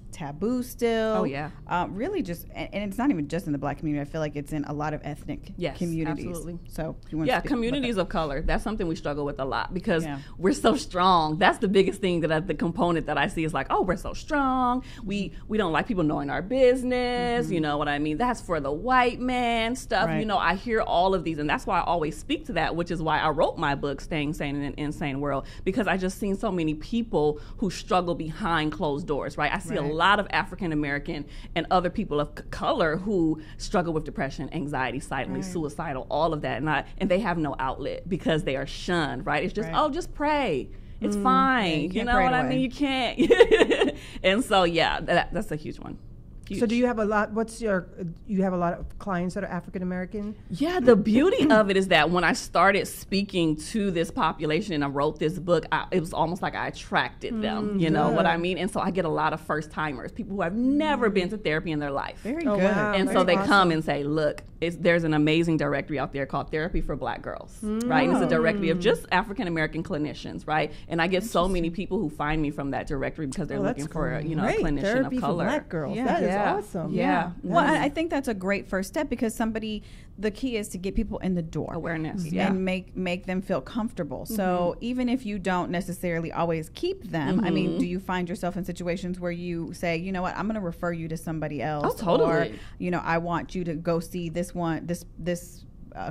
taboo still. Oh yeah. Really just, and it's not even just in the Black community. I feel like it's in a lot of ethnic communities. Absolutely. So you want to speak communities of color. That's something we struggle with a lot because we're so strong. That's the biggest thing the component that I see is like, oh, we're so strong. We don't like people knowing our business. You know what I mean? That's for the white man stuff. Right. You know, I hear all of these, and that's why I always speak to that, which is why I wrote my book, Staying Sane in an Insane World, because I just seen so many people who struggle behind closed doors, right? I see a lot of African American and other people of color who struggle with depression, anxiety, silently, suicidal, all of that, and they have no outlet because they are shunned, right? It's just, oh, just pray. It's fine. You know what I mean? You can't. And so, that's a huge one. Huge. So do you have a lot, you have a lot of clients that are African American? Yeah, the beauty of it is that when I started speaking to this population and I wrote this book, it was almost like I attracted them, you know what I mean? And so I get a lot of first timers, people who have never been to therapy in their life. Very good. Wow. And so they come and say, look, there's an amazing directory out there called Therapy for Black Girls, right? And it's a directory of just African American clinicians, right? And I get so many people who find me from that directory because they're looking for, a clinician Therapy of color. For Black girls. Yeah. That is awesome. Yeah. Well, I think that's a great first step, because the key is to get people in the door. Awareness. And make them feel comfortable. So even if you don't necessarily always keep them, I mean, do you find yourself in situations where you say, you know what, I'm going to refer you to somebody else? Oh, totally. Or, you know, I want you to go see this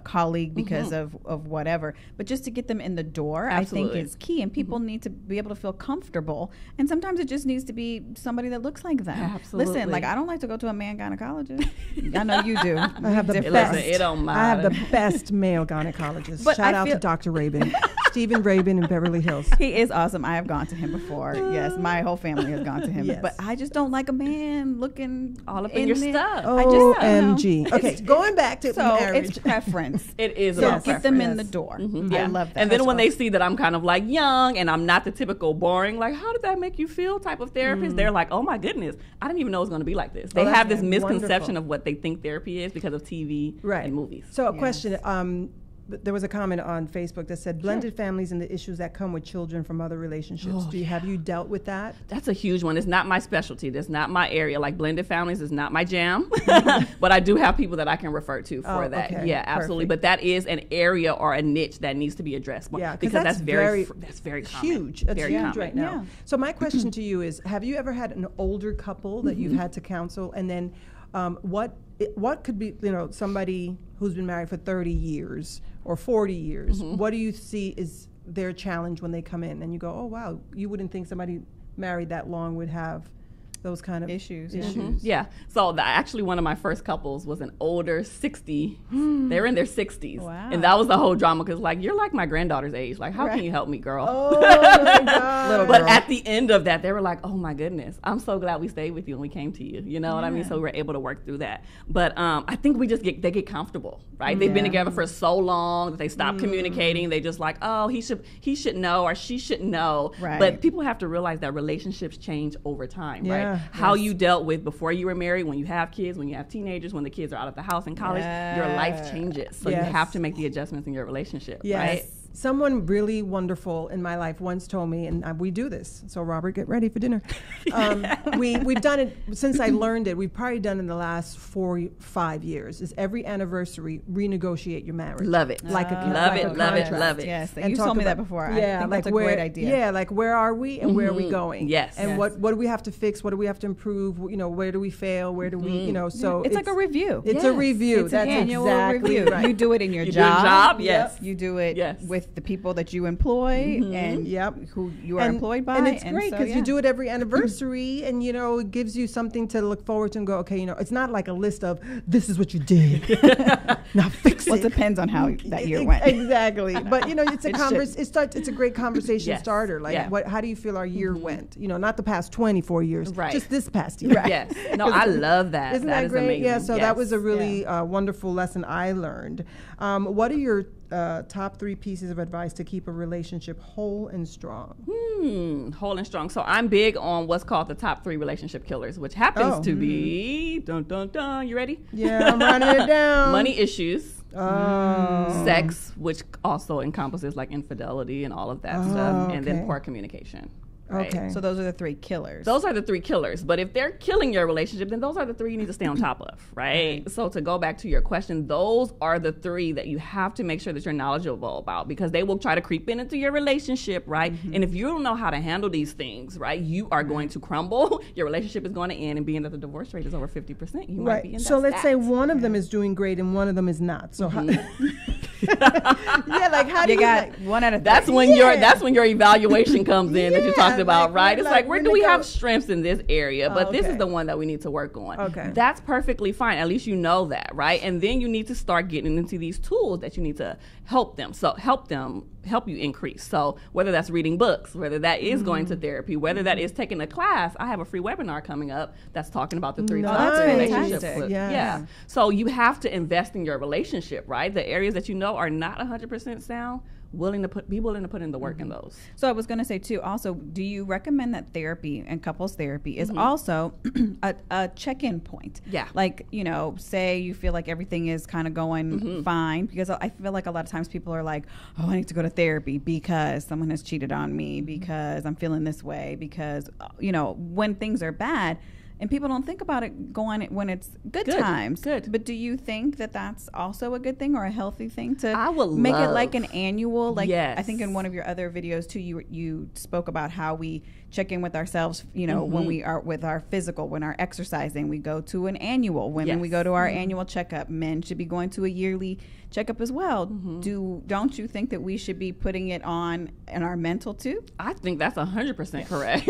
colleague because of whatever, but just to get them in the door, Absolutely. I think is key. And people need to be able to feel comfortable, and sometimes it just needs to be somebody that looks like them. Absolutely. Listen, like I don't like to go to a man gynecologist. I know you do. I have the Different. best. It don't matter. I have the best male gynecologist. But Shout I out to feel- Dr. Rabin, Stephen Rabin in Beverly Hills. He is awesome. I have gone to him before. Yes, my whole family has gone to him. Yes. But I just don't like a man looking all up in your there. stuff. I just don't OMG. know. Okay, going back to So marriage. it's preference. It is So about get them in Yes. the door. Yeah. I love that. And then when they see that I'm kind of like young and I'm not the typical boring, like, how did that make you feel type of therapist, they're like, oh my goodness, I didn't even know it was going to be like this. They that's have this wonderful. misconception of what they think therapy is because of TV and movies. So a question, there was a comment on Facebook that said blended families and the issues that come with children from other relationships. Have you dealt with that? That's a huge one. It's not my specialty. That's not my area. Like blended families is not my jam, but I do have people that I can refer to for that. Okay. Yeah, absolutely. Perfect. But that is an area or a niche that needs to be addressed. Yeah, because that's very common. huge. That's very huge common. right now. Yeah. So my question to you is: have you ever had an older couple that you've had to counsel, and then what could be, somebody who's been married for 30 years or 40 years? What do you see is their challenge when they come in, and you go, oh wow, you wouldn't think somebody married that long would have those kind of issues. Yeah. So actually, one of my first couples was an older 60. They were in their 60s. Wow. And that was the whole drama because, like, you're like my granddaughter's age. Like, how can you help me, girl? Oh my God. Little But girl. at the end of that, they were like, oh my goodness, I'm so glad we stayed with you and we came to you. You know what I mean? So we were able to work through that. But I think they get comfortable, right? They've been together for so long that they stop communicating. They just like, oh, he should know or she should know. Right. But people have to realize that relationships change over time, Yeah. right? How you dealt with before you were married, when you have kids, when you have teenagers, when the kids are out of the house in college, your life changes. So you have to make the adjustments in your relationship, right? Someone really wonderful in my life once told me, and we do this, so Robert, get ready for dinner. We've done it since I learned it. We've probably done it in the last 4-5 years. Is every anniversary renegotiate your marriage? Love it. Like a love it. contract. Yes, And you talk told me that about- before. Yeah, I think like that's a great idea. Yeah, like where are we and where are we going? Yes. And Yes. what do we have to fix? What do we have to improve? You know, where do we fail? Where do we, you know, so It's like a review. It's a review. It's That's an annual exactly review. right. You do it in your You do your job. job, yes. You do it Yes. with the people that you employ and who you are employed by. And it's great so, because you do it every anniversary, and you know it gives you something to look forward to and go, okay, you know, it's not like a list of this is what you did. Now fix Well, it. it depends on how that year went. Exactly, but you know, it's a should. it's a great conversation Yes. starter. Like, Yeah. how do you feel our year went? You know, not the past 24 years, Right. just this past year. Yes. No, I love that. Isn't that is great? amazing. Yeah, so that was a Yes. really wonderful lesson I learned. What are your top 3 pieces of advice to keep a relationship whole and strong? Whole and strong. So I'm big on what's called the top 3 relationship killers, which happens to be, dun, dun, dun, you ready? Yeah, I'm writing it down. Money issues, Oh. sex, which also encompasses like infidelity and all of that stuff, and then okay. poor communication. Right? Okay. So those are the 3 killers. Those are the 3 killers. But if they're killing your relationship, then those are the 3 you need to stay on top of, right? So to go back to your question, those are the 3 that you have to make sure that you're knowledgeable about because they will try to creep into your relationship, right? And if you don't know how to handle these things, right, you are going to crumble. Your relationship is going to end, and being that the divorce rate is over 50%, you might be in that So let's say stat. one of them is doing great and one of them is not. So how, yeah, like how do you you got like, one out of 3. That's when your evaluation comes in that you talked about, like, right? It's like where do we have renego- strengths in this area, but this is okay. the one that we need to work on. Okay. That's perfectly fine. At least you know that, right? And then you need to start getting into these tools that you need to help them. So help you increase. So whether that's reading books, whether that is going to therapy, whether that is taking a class. I have a free webinar coming up that's talking about the 3 Nice. types of That's relationships. fantastic. Yeah. So you have to invest in your relationship, right? The areas that you know are not 100% sound, be willing to put in the work in those. So I was going to say too. Also, do you recommend that therapy and couples therapy is also a check-in point? Yeah. Like, you know, say you feel like everything is kind of going fine, because I feel like a lot of times people are like, oh, I need to go to therapy because someone has cheated on me, because I'm feeling this way, because you know, when things are bad. And people don't think about it going when it's good times. Good. But do you think that that's also a good thing or a healthy thing to I would make it love- like an annual? Like Yes. I think in one of your other videos too, you spoke about how we check in with ourselves. You know, when we are with our physical, when our exercising, we go to an annual. Women, we go to our annual checkup. Men should be going to a yearly checkup as well. Don't you think that we should be putting it on in our mental too? I think that's 100% correct.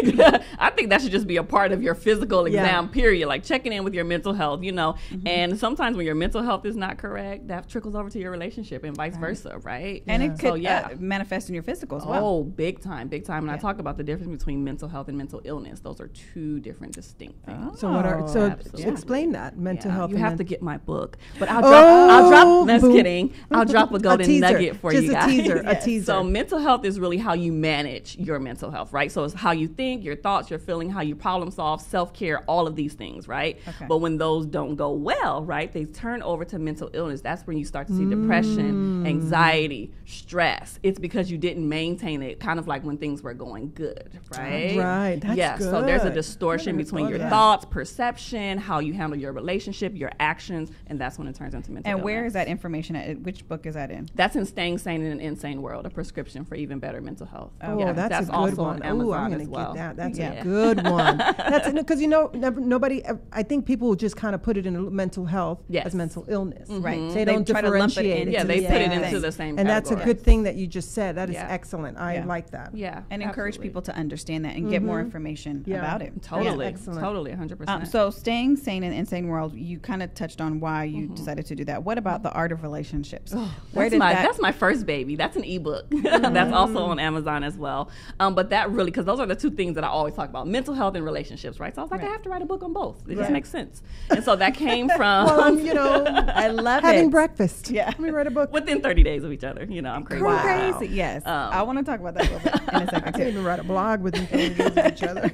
I think that should just be a part of your physical exam, period. Like checking in with your mental health, you know. And sometimes when your mental health is not correct, that trickles over to your relationship and vice versa, right? And it could So, manifest in your physical as well. Oh, big time. And I talk about the difference between mental health and mental illness. Those are 2 differerent distinct things. So what are absolutely. explain that mental health? You and have to men- get my book, but I'll drop. Just boom. kidding. I'll drop a golden teaser. nugget for Just you a guys. teaser, a teaser. So mental health is really how you manage your mental health, right? So it's how you think, your thoughts, your feeling, how you problem solve, self-care, all of these things, right? Okay. But when those don't go well, right, they turn over to mental illness. That's when you start to see depression, anxiety, stress. It's because you didn't maintain it, kind of like when things were going good, right? Right. That's So there's a good. distortion I never between thought your of that. thoughts, perception, how you handle your relationship, your actions, and that's when it turns into mental illness. And where is that information looking at it. Which book is that in? That's in Staying Sane in an Insane World, a prescription for even better mental health. Oh, Yeah, that's a good also one. on Amazon I'm going as to well. get that. That's Yeah. a good one. That's because nobody. I think people just kind of put it in mental health Yes. as mental illness. Right. They don't try to lump it differentiate into it. Yeah, the they same put it thing. into the same And that's a category. good thing that you just said. That is Yeah. excellent. I Yeah. like that. Yeah. And encourage absolutely. people to understand that and get more information Yeah. about it. Totally. Excellent. Totally, 100%. So staying sane in an insane world, you kind of touched on why you decided to do that. What about the art of relationships? That's my first baby. That's an ebook. That's also on Amazon as well. But that really, because those are the two things that I always talk about, mental health and relationships, right? So I was like, I have to write a book on both. It just makes sense. And so that came from I love having it. breakfast. Yeah. Let me write a book. within 30 days of each other. I'm crazy. Crazy, yes. I want to talk about that a little bit in a second I can't too. even write a blog with each other.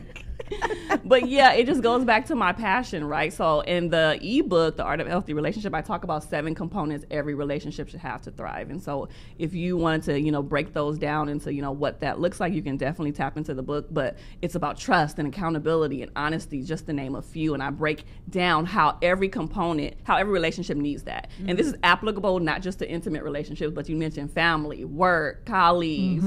But yeah, it just goes back to my passion, right? So in the ebook, The Art of Healthy Relationship, I talk about 7 components every relationship should have to thrive. And so if you want to, break those down into, what that looks like, you can definitely tap into the book. But it's about trust and accountability and honesty, just to name a few. And I break down how every component, how every relationship needs that. And this is applicable not just to intimate relationships, but you mentioned family, work, colleagues,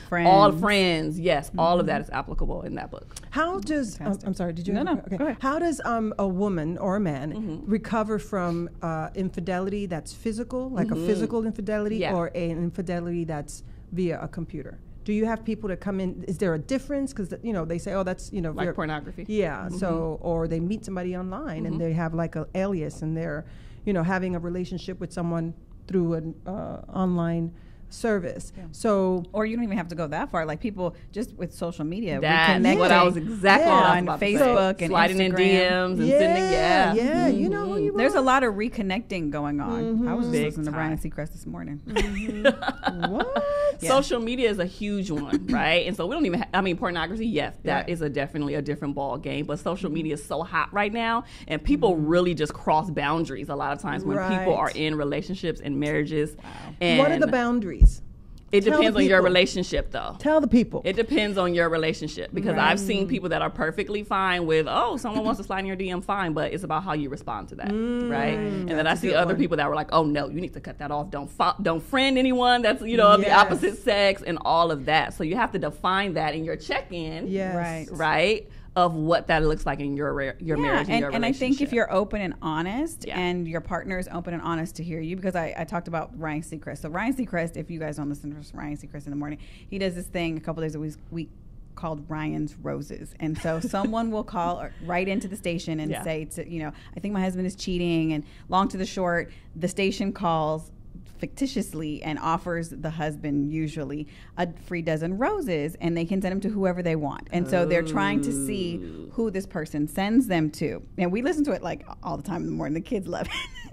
Friends. all friends. Yes, all of that is applicable in that book. How does I'm sorry? Did you? No. Okay. Go ahead. How does a woman or a man recover from infidelity that's physical, like a physical infidelity, Yeah. or an infidelity that's via a computer? Do you have people that come in? Is there a difference? Because they say, oh, that's Like pornography. Yeah. So or they meet somebody online and they have like an alias and they're having a relationship with someone through an online service. So Or you don't even have to go that far. Like people just with social media, That's reconnecting what I was exactly Yeah. what I was on about to say. Facebook and sliding Instagram. in DMs and sending, yeah, you know who you There's are. a lot of reconnecting going on. I was just Big listening to time. Ryan Seacrest this morning. What? Yeah. Social media is a huge one, right? And so we don't even. Pornography. Yes, that Right. is definitely a different ball game. But social media is so hot right now, and people really just cross boundaries a lot of times when people Right. are in relationships and marriages. And What are the boundaries? It Tell depends the on your people. relationship, though. Tell the people. It depends on your relationship because I've seen people that are perfectly fine with, someone wants to slide in your DM, fine, but it's about how you respond to that, right? And then I that's a see good other one. people that were like, oh no, you need to cut that off. Don't friend anyone that's of the Yes. opposite sex and all of that. So you have to define that in your check-in, Yes. right? Of what that looks like in your marriage and your relationship. And I think if you're open and honest Yeah. and your partner is open and honest to hear you, because I talked about Ryan Seacrest. So Ryan Seacrest, if you guys don't listen to Ryan Seacrest in the morning, he does this thing a couple days a week called Ryan's Roses. And so someone will call right into the station and Yeah. say, I think my husband is cheating, and long to the short, the station calls fictitiously and offers the husband usually a free dozen roses, and they can send them to whoever they want. And so they're trying to see who this person sends them to. And we listen to it like all the time in the morning. The kids love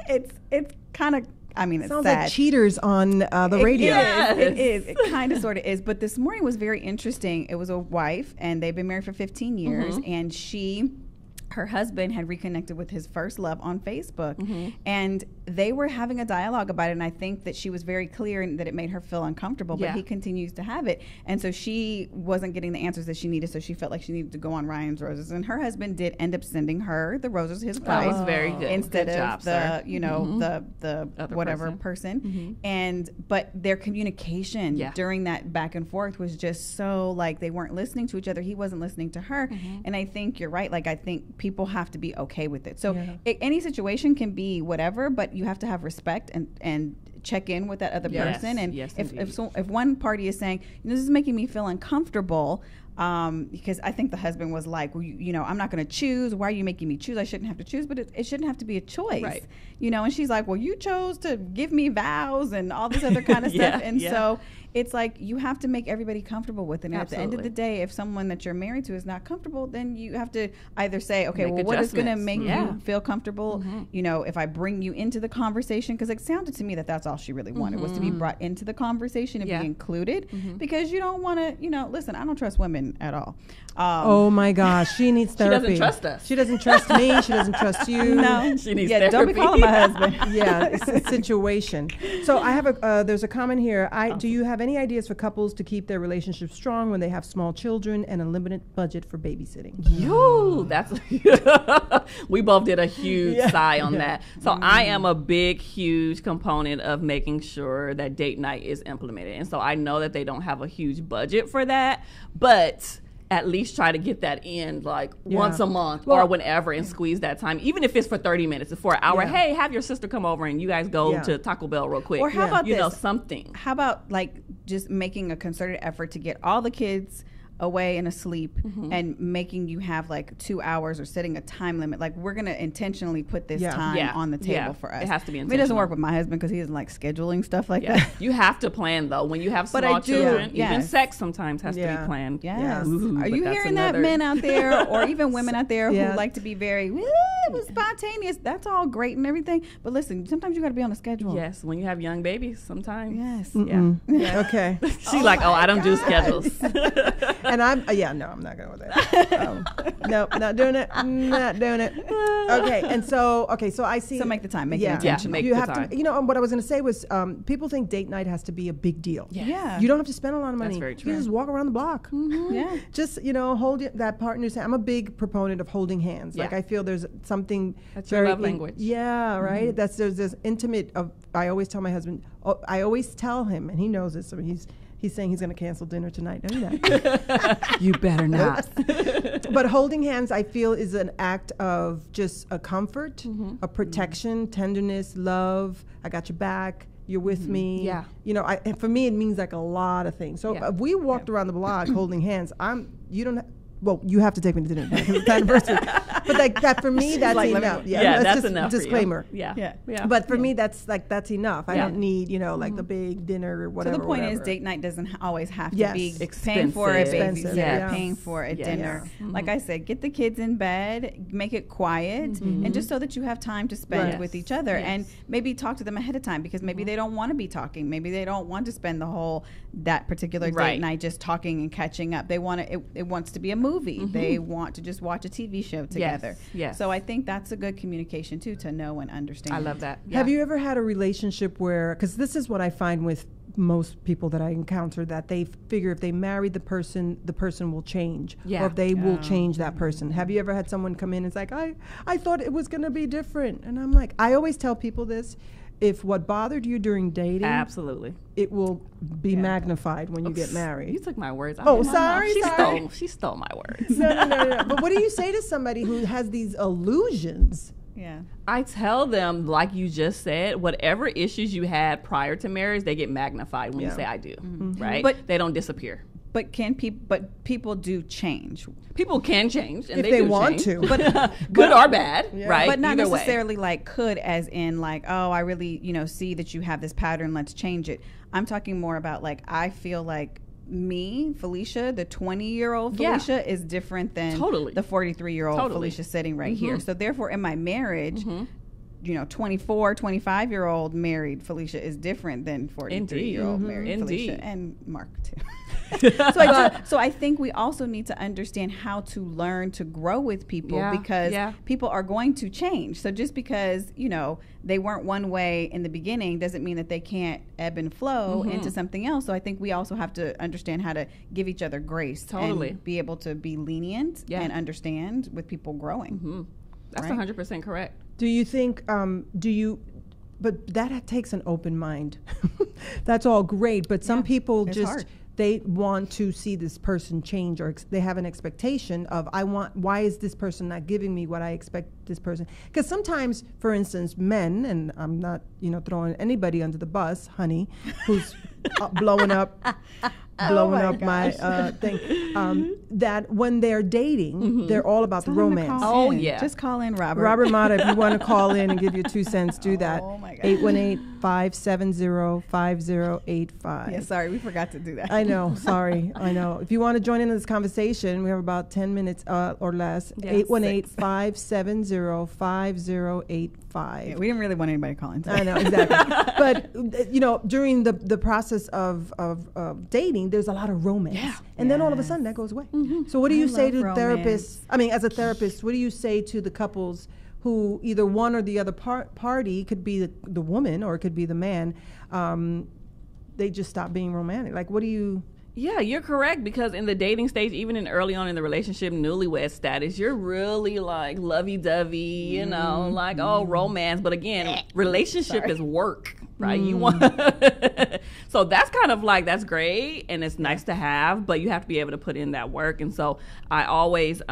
it. It's kind of, it's Sounds sad. like cheaters on the radio. It is. It kind of sort of is. But this morning was very interesting. It was a wife, and they've been married for 15 years, and her husband had reconnected with his first love on Facebook, and they were having a dialogue about it. And I think that she was very clear and that it made her feel uncomfortable, but he continues to have it. And so she wasn't getting the answers that she needed, so she felt like she needed to go on Ryan's Roses. And her husband did end up sending her the roses, his That wife, was very good. instead Good of job, sir. the Other whatever person. And but their communication during that back and forth was just so like they weren't listening to each other. He wasn't listening to her. And I think you're right. Like I think people have to be okay with it. So any situation can be whatever, but you have to have respect and check in with that other person. And if one party is saying, this is making me feel uncomfortable, because I think the husband was like, well, I'm not going to choose. Why are you making me choose? I shouldn't have to choose, but it shouldn't have to be a choice, right? And she's like, well, you chose to give me vows and all this other kind of stuff, and so it's like you have to make everybody comfortable with it. And at the end of the day, if someone that you're married to is not comfortable, then you have to either say, okay, make what is going to adjustments. make you feel comfortable? If I bring you into the conversation, because it sounded to me that that's all she really wanted was to be brought into the conversation and be included, because you don't want to, listen, I don't trust women men at all. Oh my gosh, she needs therapy. She doesn't trust us. She doesn't trust me. She doesn't trust you. No, She needs don't be therapy. calling my husband. Yeah, it's a situation. So I have there's a comment here. Do you have any ideas for couples to keep their relationship strong when they have small children and a limited budget for babysitting? You, that's we both did a huge sigh on that. So I am a big, huge component of making sure that date night is implemented. And so I know that they don't have a huge budget for that, but at least try to get that in like once a month or whenever and squeeze that time, even if it's for 30 minutes or for an hour. Hey, have your sister come over and you guys go to Taco Bell real quick. Or how about you this? know, something. How about like just making a concerted effort to get all the kids away and asleep and making you have like 2 hours or setting a time limit. Like we're going to intentionally put this time on the table for us. It has to be intentional. I mean, it doesn't work with my husband because he doesn't like scheduling stuff like that. You have to plan though. When you have small children, even yes. sex sometimes has to be planned. Yes. Ooh, Are you but that's hearing that, another- men out there or even women out there who like to be very spontaneous? That's all great and everything. But listen, sometimes you got to be on a schedule. Yes, when you have young babies, sometimes. Yes. Yeah. Okay. She's like, I don't do schedules. And I'm I'm not going with that. No, not doing it. Not doing it. Okay. And so I see. So make the time. Make it Yeah, intentional. make you the have time. to. You know, what I was going to say was, people think date night has to be a big deal. Yeah. You don't have to spend a lot of money. That's very true. You just walk around the block. Yeah. Just hold that partner's hand. I'm a big proponent of holding hands. Like I feel there's something That's your love language. Yeah, right. There's this intimate of. I always tell my husband. I always tell him, and he knows this. I mean, he's saying he's going to cancel dinner tonight. No, you're not. You better not. But holding hands, I feel, is an act of just a comfort, a protection, tenderness, love. I got your back. You're with me. Yeah. You know, and for me, it means like a lot of things. So if we walked around the block holding hands, you have to take me to dinner because it's the anniversary. But like that for me, that's like, enough. that's just enough. For you. Disclaimer. Yeah. But for me, that's enough. I don't need, like the big dinner or whatever. So the point is, whatever. date night doesn't always have to be Expensive. paying for a Expensive, babysitter, yeah. paying for a dinner. Yeah. Like I said, get the kids in bed, make it quiet, and just so that you have time to spend with each other, and maybe talk to them ahead of time because maybe they don't want to be talking, maybe they don't want to spend that particular date night just talking and catching up. They want it wants to be a movie. They want to just watch a TV show together. Yes. So I think that's a good communication too, to know and understand. I love that. Yeah. Have you ever had a relationship where, because this is what I find with most people that I encounter, that they figure if they marry the person will change, or if they will change that person. Have you ever had someone come in and it's like, I thought it was going to be different? And I'm like, I always tell people this, if what bothered you during dating, Absolutely. it will be magnified when you get married. You took my words. Sorry. She stole my words. No. But what do you say to somebody who has these illusions? Yeah. I tell them, like you just said, whatever issues you had prior to marriage, they get magnified when you say I do, right? But they don't disappear. But people do change. People can change, and If they they do want change. to. But good or bad, right? But not Either way. necessarily like could, as in like, oh, I really, see that you have this pattern, let's change it. I'm talking more about like, I feel like me, Felicia, the 20-year-old Felicia is different than the 43-year-old Felicia sitting right here. So therefore, in my marriage, 24, 25-year-old married Felicia is different than 43-year-old married Felicia, and Mark too. So I think we also need to understand how to learn to grow with people because people are going to change. So just because, they weren't one way in the beginning doesn't mean that they can't ebb and flow into something else. So I think we also have to understand how to give each other grace and be able to be lenient and understand with people growing. That's 100% correct. Do you think, but that takes an open mind. That's all great, but some people it's just, hard. they want to see this person change, or they have an expectation of, why is this person not giving me what I expect this person? Because sometimes, for instance, men, and I'm not, throwing anybody under the bus, honey, who's blowing up my thing, that when they're dating, they're all about the romance. Oh, yeah. Just call in Robert. Robert Mata, if you want to call in and give your 2 cents, do that. Oh, my God. 818-570-5085. Yeah, sorry, we forgot to do that. I know, sorry, I know. If you want to join in this conversation, we have about 10 minutes or less. 818-570-5085. Yeah, we didn't really want anybody calling. I know, exactly. But, during the process of dating, there's a lot of romance. Yeah. And then all of a sudden that goes away. So what do you say to therapists? I mean, as a therapist, what do you say to the couples who either one or the other party, could be the woman or it could be the man, they just stop being romantic? Like, what do you... Yeah, you're correct, because in the dating stage, even in early on in the relationship, newlywed status, you're really like lovey-dovey, you know, like, oh, romance. But again, relationship is work, right? You want so that's kind of like, that's great and it's nice to have, but you have to be able to put in that work. And so I always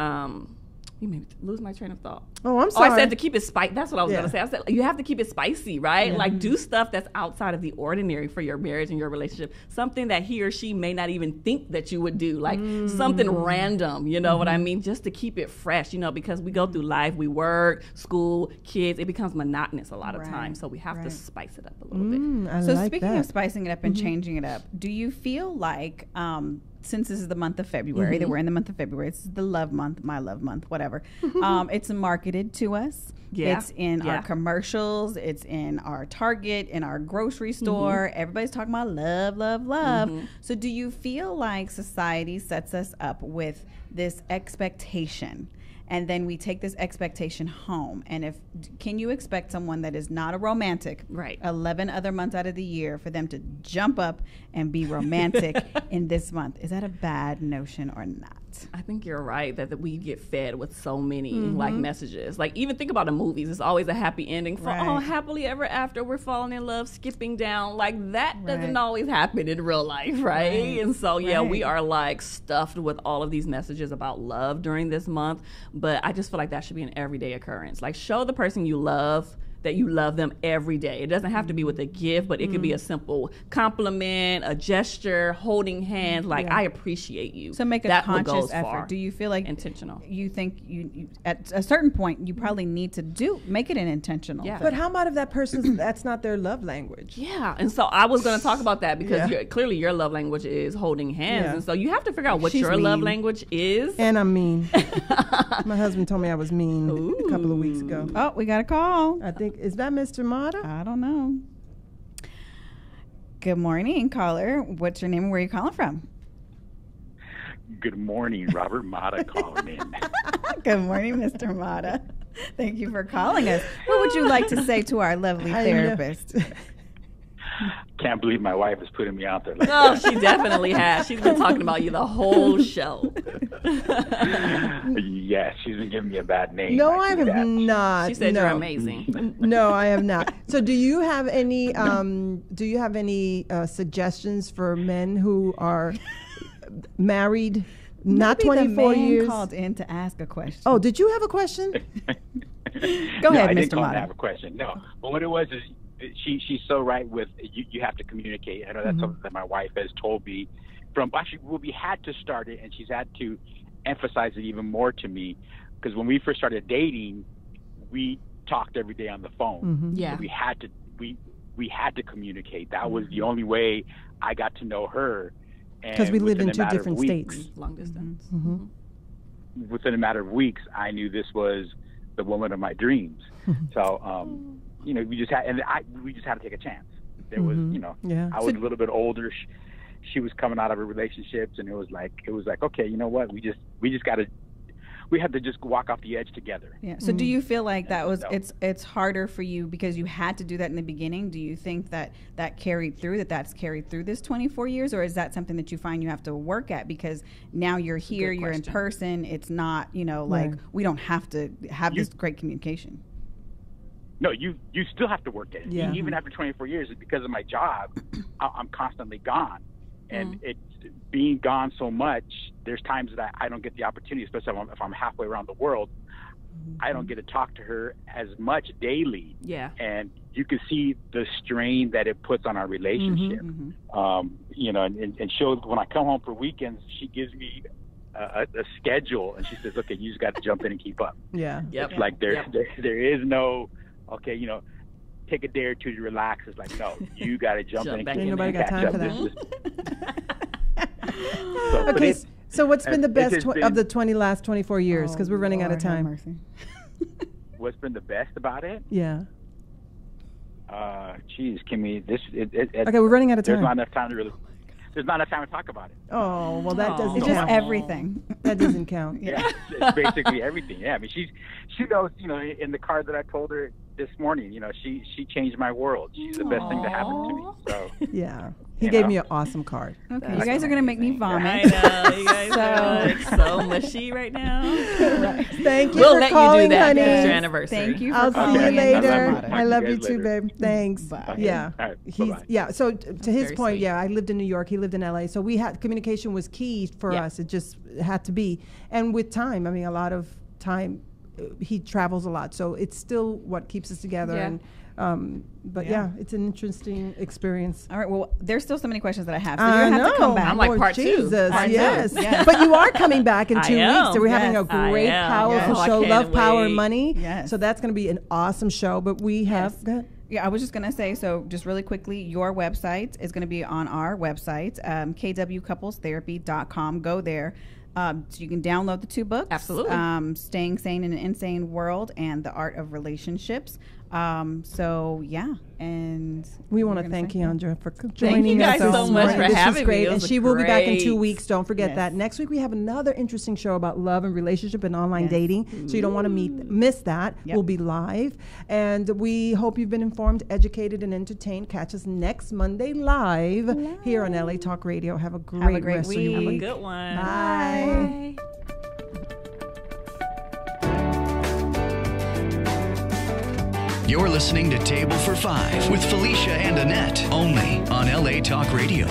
you made me lose my train of thought. Oh, I'm sorry. Oh, I said to keep it spicy. That's what I was going to say. I said you have to keep it spicy, right? Like, do stuff that's outside of the ordinary for your marriage and your relationship. Something that he or she may not even think that you would do. Like something random, you know what I mean? Just to keep it fresh, you know, because we go through life, we work, school, kids. It becomes monotonous a lot of times. So we have to spice it up a little bit. So speaking of spicing it up and changing it up, do you feel like... since this is the month of February, that we're in the month of February, this is the love month, my love month, whatever. It's marketed to us. Yeah. It's in our commercials. It's in our Target, in our grocery store. Everybody's talking about love, love, love. So do you feel like society sets us up with this expectation? And then we take this expectation home. And can you expect someone that is not a romantic, 11 other months out of the year, for them to jump up and be romantic in this month? Is that a bad notion or not? I think you're right that we get fed with so many like messages. Like, even think about the movies. It's always a happy ending for happily ever after, we're falling in love, skipping down. Like, that doesn't always happen in real life, right? And so we are like stuffed with all of these messages about love during this month. But I just feel like that should be an everyday occurrence. Like, show the person you love that you love them every day. It doesn't have to be with a gift, but it could be a simple compliment, a gesture, holding hands, like, I appreciate you. So make a conscious effort. Do you feel like intentional? You think you at a certain point you probably need to make it an intentional thing. But how about if that person that's not their love language? Yeah, and so I was going to talk about that, because clearly your love language is holding hands, and so you have to figure out what your love language is. And I'm mean. My husband told me I was mean a couple of weeks ago. Oh, we got a call. I think, is that Mr. Mata? I don't know. Good morning, caller. What's your name and where are you calling from? Good morning, Robert Mata calling in. Good morning, Mr. Mata. Thank you for calling us. What would you like to say to our lovely therapist? Can't believe my wife is putting me out there. Oh, she definitely has. She's been talking about you the whole show. Yes, she's been giving me a bad name. No, I have not. She said you're amazing. No, I have not. So, do you have any? Suggestions for men who are married, not 24 years? Called in to ask a question. Oh, did you have a question? Go ahead, I Mr. didn't call Mata. to have a question. No, but what it was is she's so right with you have to communicate. I know that's something that my wife has told me we had to start it, and she's had to emphasize it even more to me, because when we first started dating, we talked every day on the phone. So we had to communicate. That was the only way I got to know her. Because we lived in two different states. Long distance. Within a matter of weeks, I knew this was the woman of my dreams. So, we just had to take a chance. There was, I was a little bit older. She was coming out of her relationships, and it was like, okay, you know what? We had to just walk off the edge together. Yeah. So do you feel like that was, it's harder for you because you had to do that in the beginning? Do you think that carried through, that's carried through this 24 years? Or is that something that you find you have to work at because now you're here, you're in person, it's not, like we don't have to have this great communication? No, you still have to work at it. Yeah. Even after 24 years, because of my job, I'm constantly gone. And it's being gone so much, there's times that I don't get the opportunity, especially if I'm halfway around the world. I don't get to talk to her as much daily. Yeah. And you can see the strain that it puts on our relationship. And she'll, when I come home for weekends, she gives me a schedule, and she says, okay, you just got to jump in and keep up. Yeah. It's like there is no, okay, take a day or two to relax. It's like, no, you got to jump in and Ain't nobody got time for that. So what's been the best of the last 24 years? Because we're running out of time. What's been the best about it? Yeah. Geez, Kimmy, okay, we're running out of time. There's not enough time to really. there's not enough time to talk about it. Oh, well, that doesn't It's count. just everything. That doesn't count. Yeah, it's basically everything. Yeah, I mean, she knows, in the card that I told her this morning, she changed my world. She's the best thing to happen to me. So Yeah. He gave me an awesome card. Okay, you guys are gonna make me vomit. I know. You guys are like so mushy right now. Thank you We'll for let calling, you do that honey. for your anniversary. Thank you. For I'll see calling you in. later. Talk to I love you guys too, later. babe. Thanks. Bye. Yeah. All right, He's bye-bye. yeah. So to his Very point, sweet. yeah, I lived in New York. He lived in LA. So we had communication was key for Yeah. us. It just had to be. And with time, I mean, a lot of time. He travels a lot, so it's still what keeps us together. Yeah. And but yeah, it's an interesting experience. All right. Well, there's still so many questions that I have. So you're gonna have to come back. I'm like Lord part two. Jesus, Part two. yes. Yes. But you are coming back in 2 I am. weeks. So we're having a Yes. I great, am. powerful Yes. I show, can't Love, Power, and wait. Money. Yes. So that's going to be an awesome show. But we have. Yes. Go ahead. Yeah, I was just going to say, so just really quickly, your website is going to be on our website, kwcouplestherapy.com. Go there. So you can download the 2 books. Absolutely. Staying Sane in an Insane World and The Art of Relationships. So, yeah. And We want we're to gonna thank say- Keandra for joining you guys us. so this much morning. for This having was me. great. It And was she will be back in 2 great. weeks. Don't forget Yes. that. Next week we have another interesting show about love and relationship and online Yes. dating. So you don't want to miss that. Yep. We'll be live. And we hope you've been informed, educated, and entertained. Catch us next Monday live here on LA Talk Radio. Have a great, great rest of your week. Have a week. good one. Bye. You're listening to Table for Five with Felicia and Annette, only on LA Talk Radio.